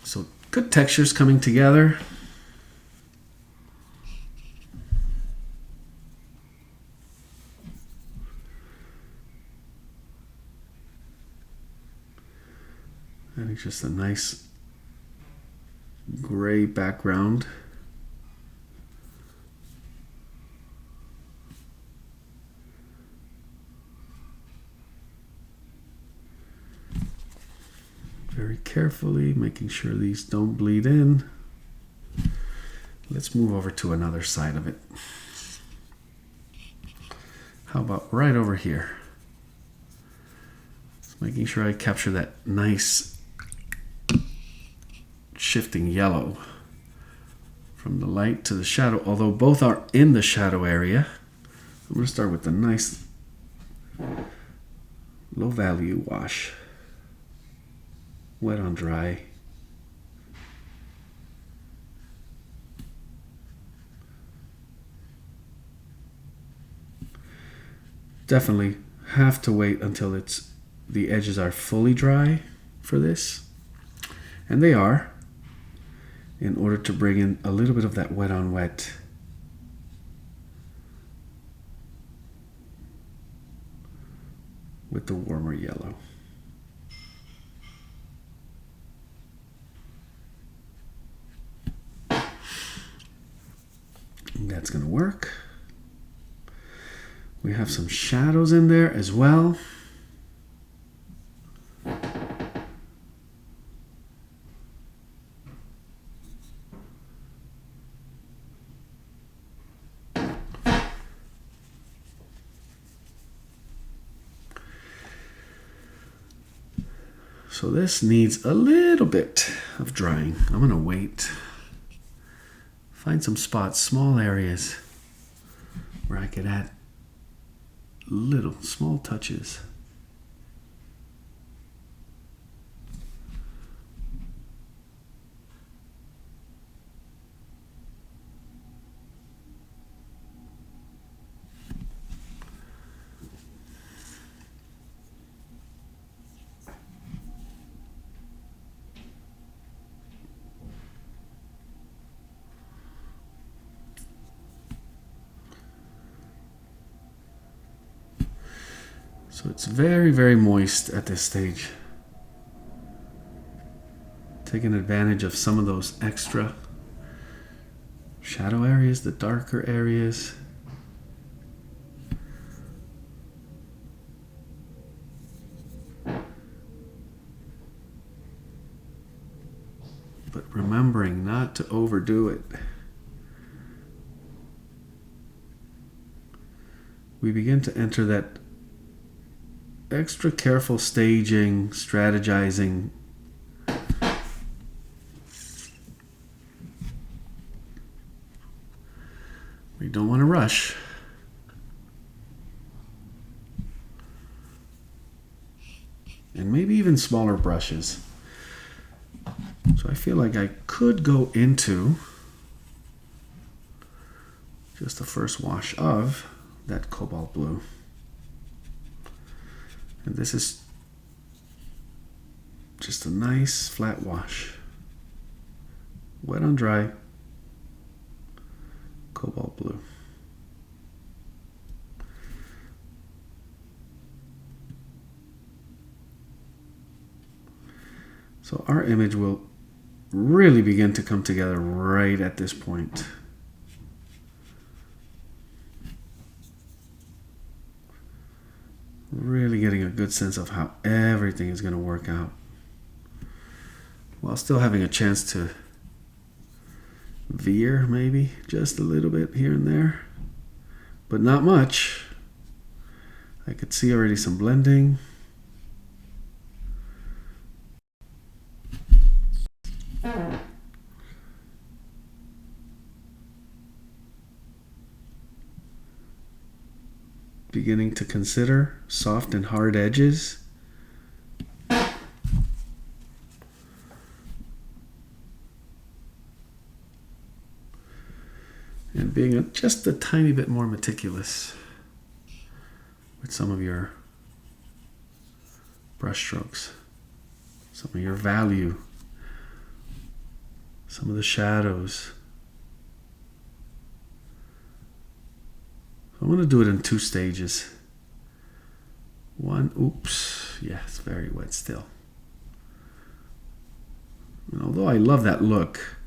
So good textures coming together. Adding just a nice gray background. Very carefully, making sure these don't bleed in. Let's move over to another side of it. How about right over here? Just making sure I capture that nice shifting yellow from the light to the shadow, although both are in the shadow area. I'm going to start with the nice low value wash. Wet on dry. Definitely have to wait until the edges are fully dry for this. And they are, in order to bring in a little bit of that wet on wet. With the warmer yellow. That's going to work. We have some shadows in there as well. So this needs a little bit of drying. I'm going to wait. Find some spots, small areas where I could add little small touches. So it's very, very moist at this stage. Taking advantage of some of those extra shadow areas, the darker areas. But remembering not to overdo it. We begin to enter that extra careful staging, strategizing. We don't want to rush. And maybe even smaller brushes. So I feel like I could go into just the first wash of that cobalt blue. And this is just a nice flat wash. Wet on dry, cobalt blue. So our image will really begin to come together right at this point. Really getting a good sense of how everything is going to work out. while still having a chance to veer maybe just a little bit here and there, but not much. I could see already some blending. Beginning to consider soft and hard edges. And being just a tiny bit more meticulous with some of your brush strokes, some of your value, some of the shadows. I want to do it in 2 stages. One, oops, yeah, it's very wet still. And although I love that look,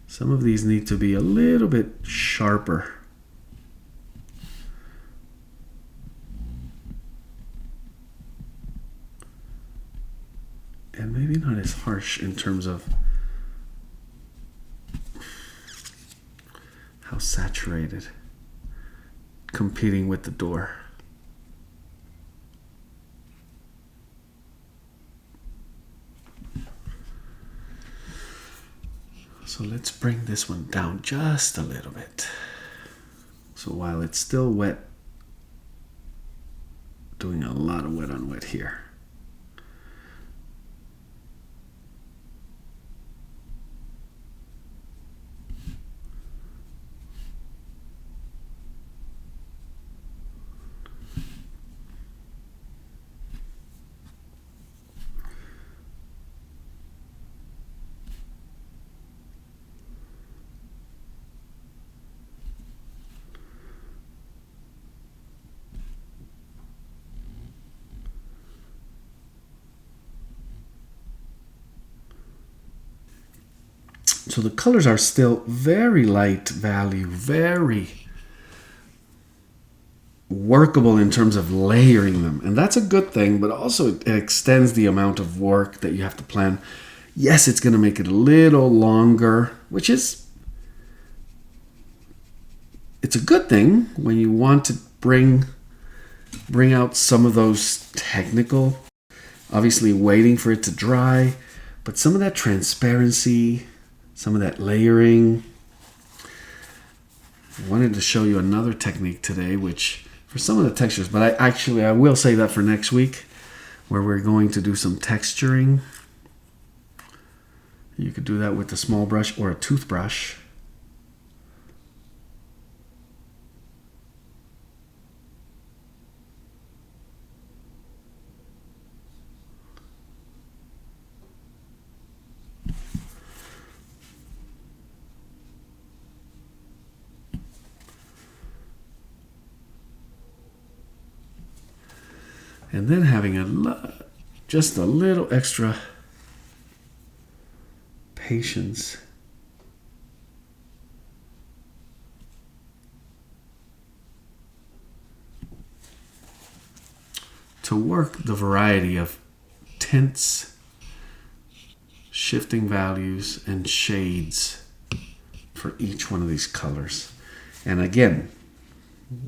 some of these need to be a little bit sharper. And maybe not as harsh in terms of how saturated, competing with the door. So let's bring this one down just a little bit. So while it's still wet, doing a lot of wet on wet here. So the colors are still very light value, very workable in terms of layering them. And that's a good thing, but also it extends the amount of work that you have to plan. Yes, it's going to make it a little longer, which is, it's a good thing when you want to bring out some of those technical, obviously waiting for it to dry, but some of that transparency, some of that layering. I wanted to show you another technique today, which for some of the textures, but I will say that for next week, where we're going to do some texturing. You could do that with a small brush or a toothbrush. And then having just a little extra patience to work the variety of tints, shifting values, and shades for each one of these colors. And again,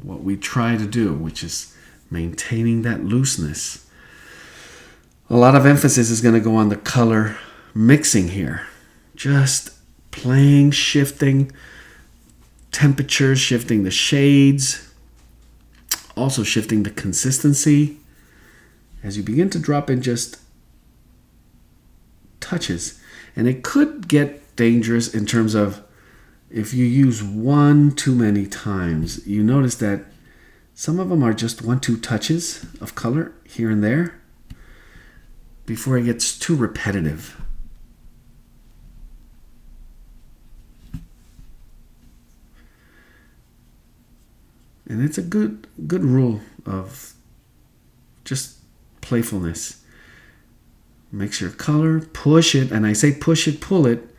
what we try to do, which is maintaining that looseness. A lot of emphasis is going to go on the color mixing here. Just playing, shifting temperatures, shifting the shades, also shifting the consistency. As you begin to drop in just touches. And it could get dangerous in terms of if you use one too many times. You notice that some of them are just 1-2 touches of color here and there before it gets too repetitive. And it's a good rule of just playfulness. Mix your color, push it, and I say push it, pull it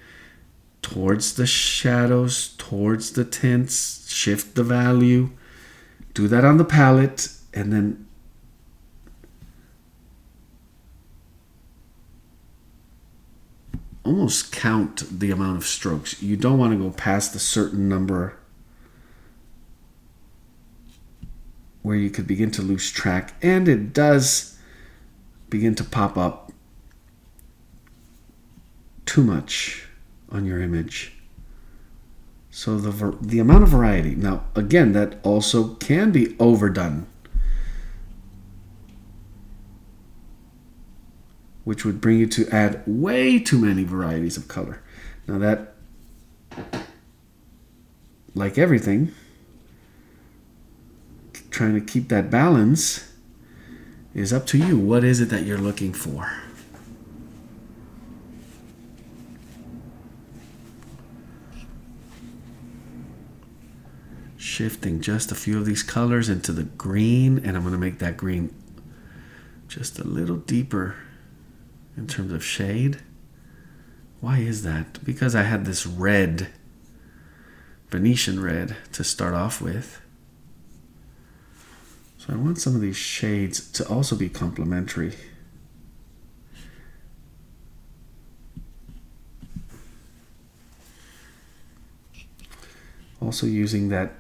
towards the shadows, towards the tints, shift the value. Do that on the palette, and then almost count the amount of strokes. You don't want to go past a certain number where you could begin to lose track, and it does begin to pop up too much on your image. So the amount of variety. Now, again, that also can be overdone, which would bring you to add way too many varieties of color. Now that, like everything, trying to keep that balance is up to you. What is it that you're looking for? Shifting just a few of these colors into the green, and I'm going to make that green just a little deeper in terms of shade. Why is that? Because I had this red, Venetian red, to start off with. So I want some of these shades to also be complementary. Also using that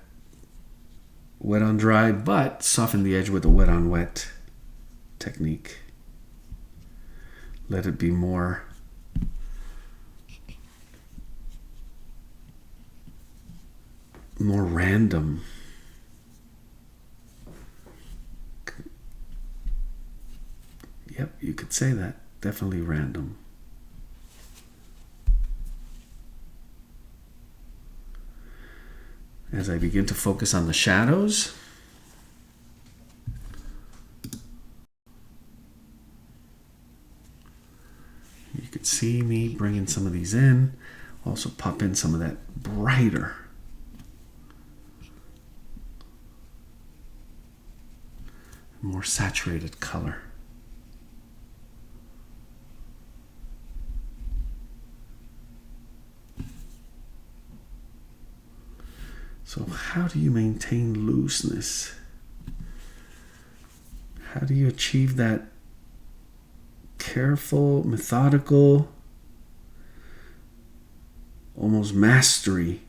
wet on dry, but soften the edge with a wet on wet technique. Let it be more random. Yep, you could say that. Definitely random. As I begin to focus on the shadows, you could see me bringing some of these in. Also pop in some of that brighter, more saturated color. So how do you maintain looseness? How do you achieve that careful, methodical, almost mastery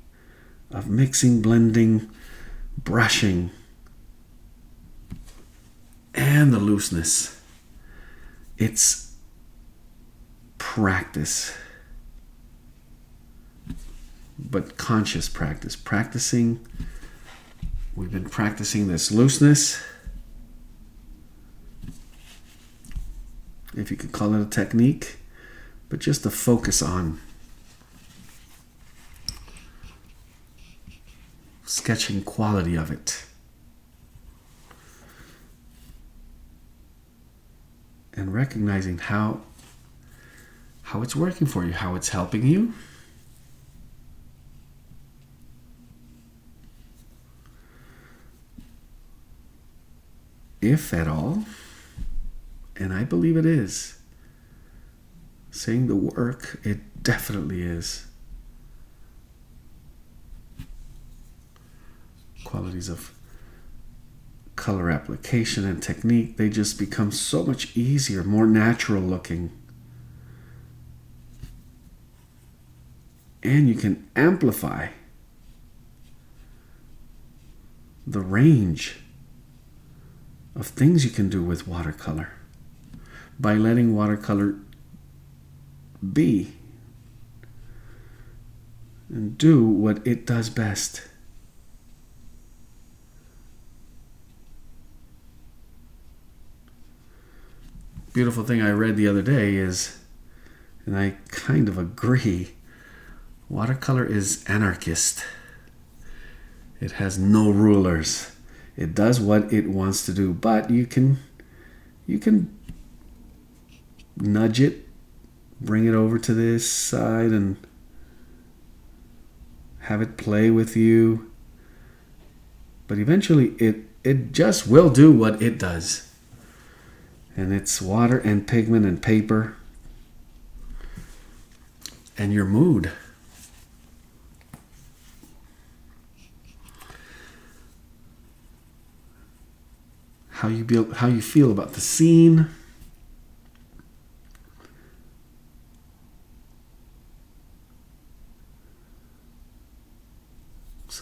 of mixing, blending, brushing, and the looseness? It's practice. But conscious practice. We've been practicing this looseness, if you could call it a technique, but just the focus on sketching quality of it. And recognizing how it's working for you, how it's helping you. If at all, and I believe it is, saying the work, it definitely is. Qualities of color application and technique, they just become so much easier, more natural looking. And you can amplify the range of things you can do with watercolor by letting watercolor be and do what it does best. Beautiful thing I read the other day is, and I kind of agree, watercolor is anarchist. It has no rulers. It does what it wants to do, but you can nudge it, bring it over to this side and have it play with you. But eventually it just will do what it does. And it's water and pigment and paper and your mood. How you feel about the scene.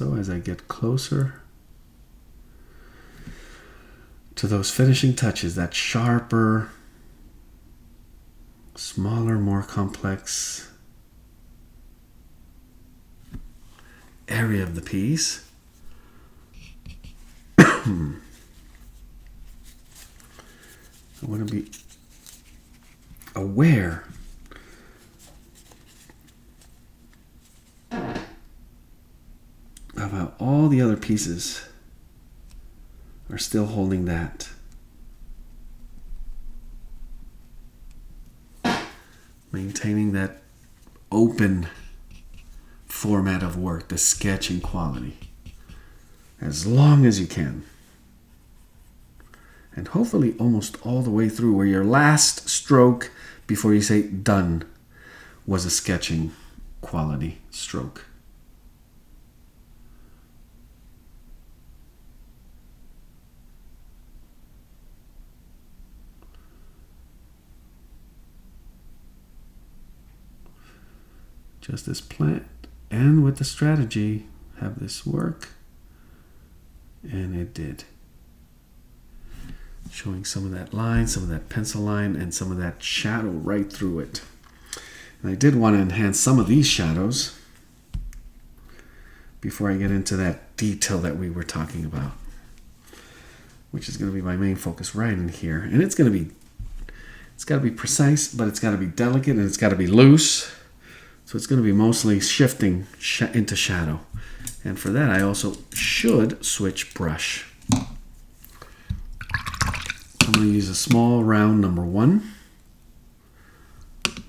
so as I get closer to those finishing touches, that sharper, smaller, more complex area of the piece, I want to be aware of how all the other pieces are still holding that. Maintaining that open format of work, the sketching quality, as long as you can. And hopefully almost all the way through, where your last stroke before you say done was a sketching quality stroke. Just as planned, and with the strategy, have this work, and it did. Showing some of that line, some of that pencil line, and some of that shadow right through it. And I did want to enhance some of these shadows before I get into that detail that we were talking about, which is going to be my main focus right in here. And it's got to be precise, but it's got to be delicate, and it's got to be loose. So it's going to be mostly shifting into shadow. And for that, I also should switch brush. I'm going to use a small round number 1.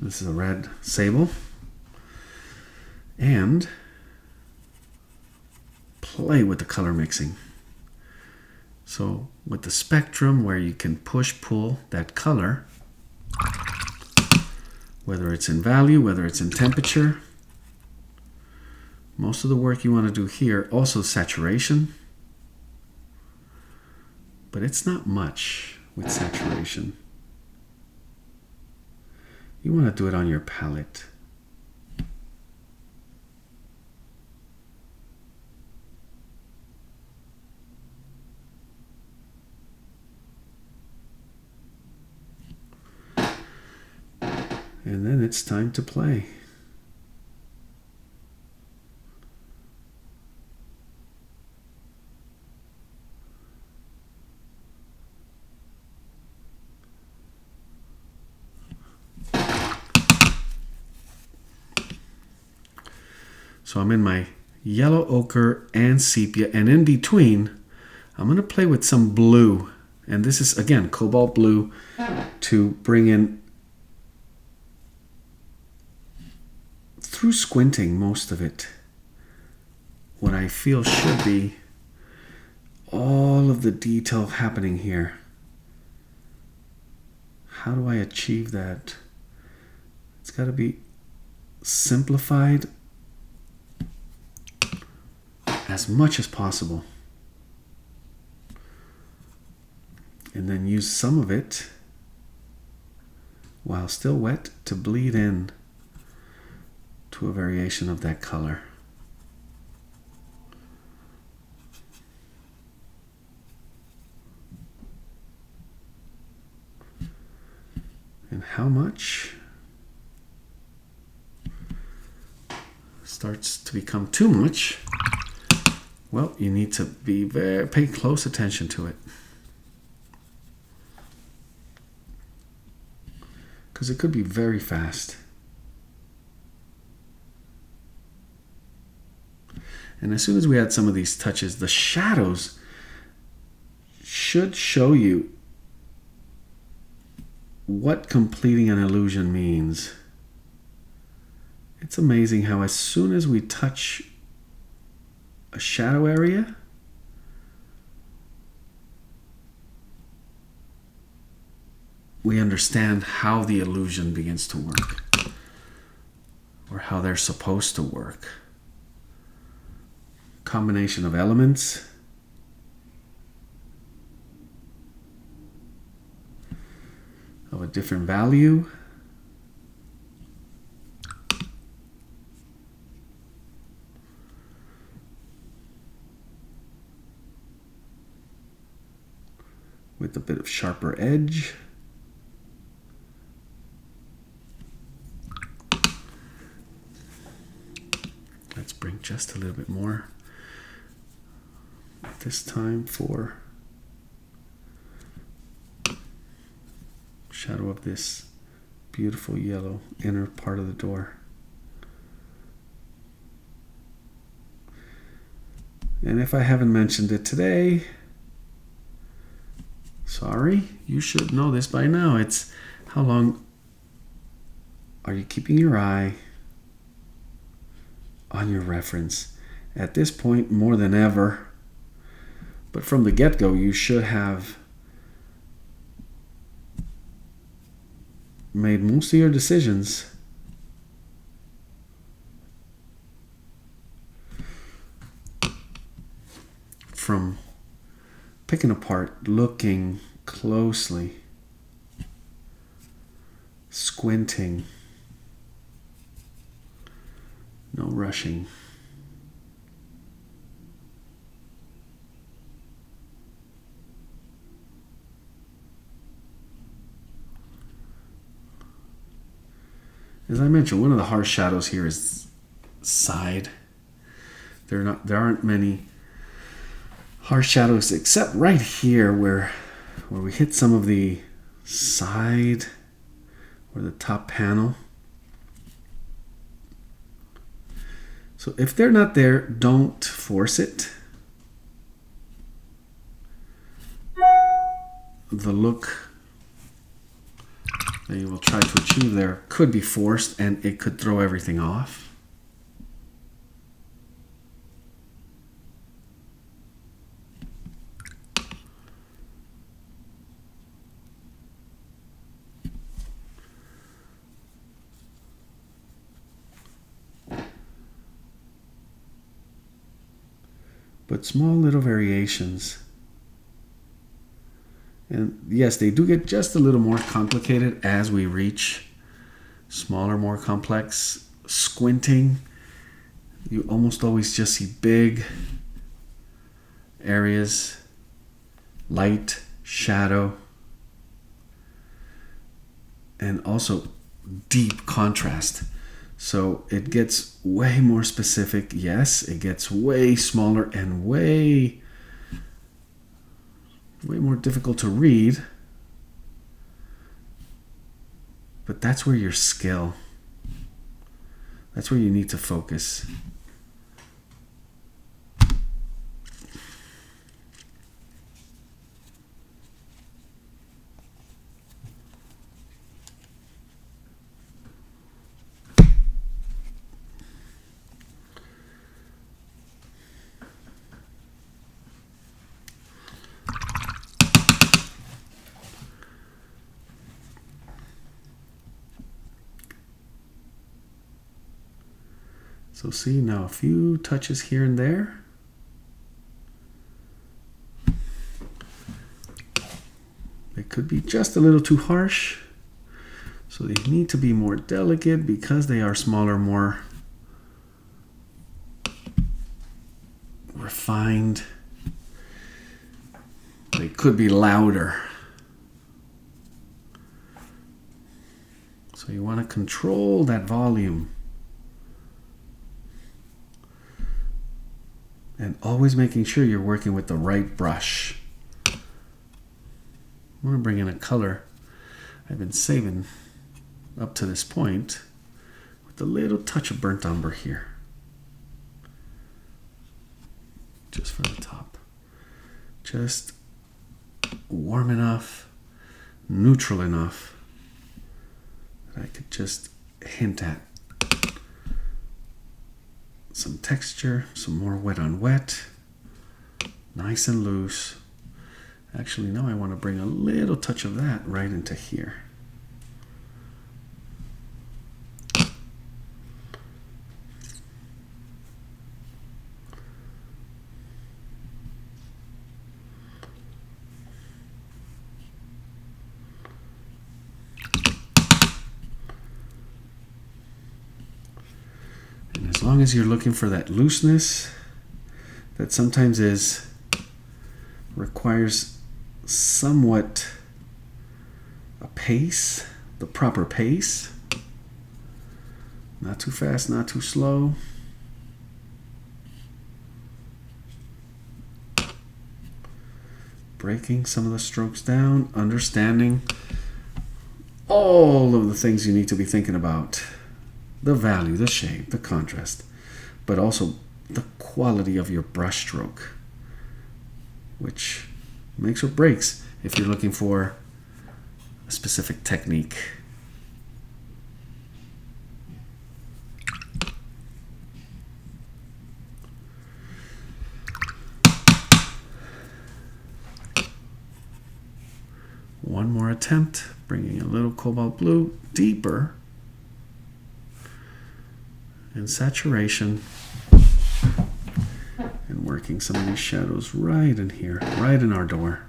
This is a red sable. And play with the color mixing. So with the spectrum, where you can push-pull that color, whether it's in value, whether it's in temperature. Most of the work you want to do here, also saturation. But it's not much with saturation. You want to do it on your palette. And then it's time to play. So I'm in my yellow ochre and sepia, and in between, I'm going to play with some blue. And this is, again, cobalt blue to bring in, through squinting most of it, what I feel should be all of the detail happening here. How do I achieve that? It's got to be simplified as much as possible. And then use some of it, while still wet, to bleed in to a variation of that color. And how much starts to become too much? Well, you need to pay close attention to it. Because it could be very fast. And as soon as we add some of these touches, the shadows should show you what completing an illusion means. It's amazing how as soon as we touch a shadow area, we understand how the illusion begins to work, or how they're supposed to work. Combination of elements, of a different value, with a bit of sharper edge. Let's bring just a little bit more. This time for shadow of this beautiful yellow inner part of the door. And if I haven't mentioned it today, sorry, you should know this by now. It's how long are you keeping your eye on your reference? At this point, more than ever. But from the get-go, you should have made most of your decisions from picking apart, looking closely, squinting, no rushing. As I mentioned, one of the harsh shadows here is side. There aren't many harsh shadows except right here where we hit some of the side or the top panel. So if they're not there, don't force it. The look that you will try to achieve there could be forced and it could throw everything off. But small little variations. And yes, they do get just a little more complicated as we reach smaller, more complex. Squinting, you almost always just see big areas, light, shadow, and also deep contrast. So it gets way more specific. Yes, it gets way smaller and way more difficult to read. But that's where your skill, that's where you need to focus. So see now a few touches here and there. They could be just a little too harsh. So they need to be more delicate because they are smaller, more refined. They could be louder. So you want to control that volume. And always making sure you're working with the right brush. I'm going to bring in a color I've been saving up to this point with a little touch of burnt umber here. Just for the top. Just warm enough, neutral enough that I could just hint at some texture, some more wet on wet, nice and loose. Actually, now I want to bring a little touch of that right into here. As long as you're looking for that looseness that sometimes requires somewhat a pace, the proper pace. Not too fast, not too slow. Breaking some of the strokes down, understanding all of the things you need to be thinking about. The value, the shape, the contrast, but also the quality of your brush stroke, which makes or breaks if you're looking for a specific technique. One more attempt, bringing a little cobalt blue deeper in saturation and working some of these shadows right in here, right in our door.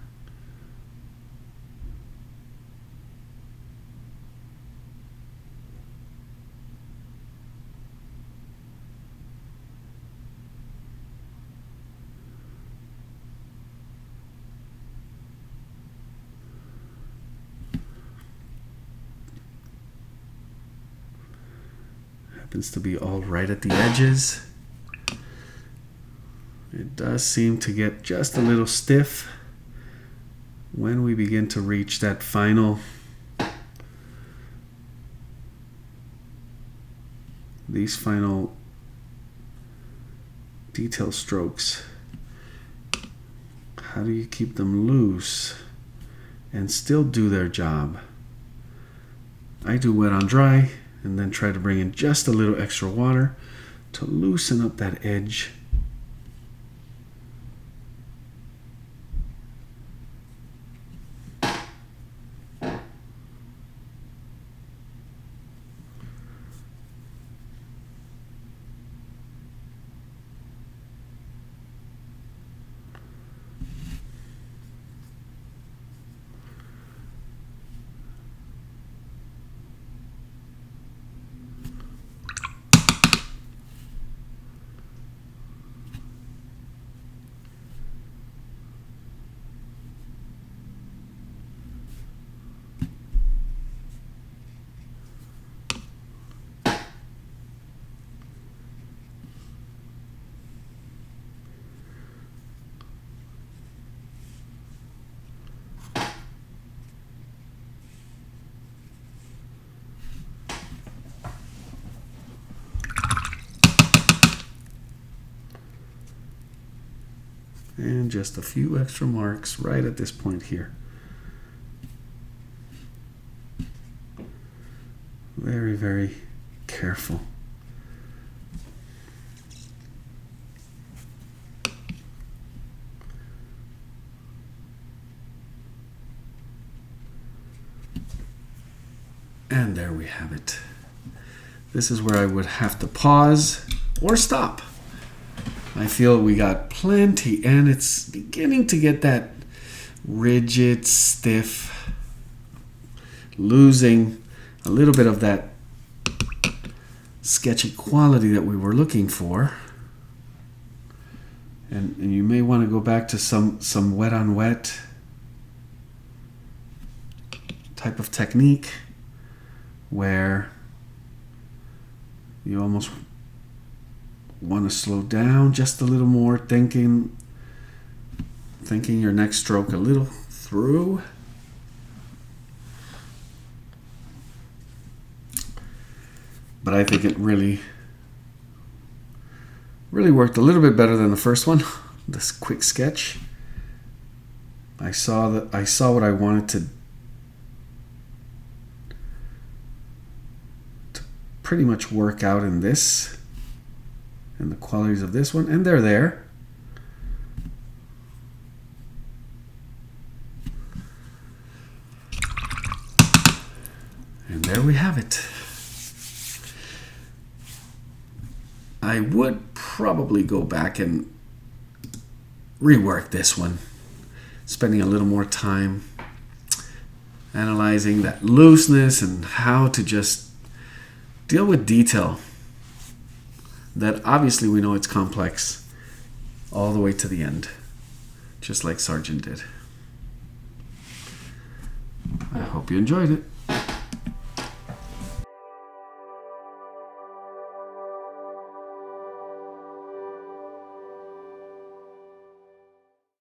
Happens to be all right at the edges. It does seem to get just a little stiff when we begin to reach that these final detail strokes. How do you keep them loose and still do their job? I do wet on dry and then try to bring in just a little extra water to loosen up that edge. And just a few extra marks right at this point here. Very, very careful. And there we have it. This is where I would have to pause or stop. I feel we got plenty, and it's beginning to get that rigid, stiff, losing a little bit of that sketchy quality that we were looking for. And you may want to go back to some wet on wet type of technique where you almost want to slow down just a little more, thinking your next stroke a little through. But I think it really worked a little bit better than the first one, this quick sketch. I saw what I wanted to pretty much work out in this, and the qualities of this one, and they're there. And there we have it. I would probably go back and rework this one, spending a little more time analyzing that looseness and how to just deal with detail. That obviously we know it's complex all the way to the end, just like Sargent did. I hope you enjoyed it.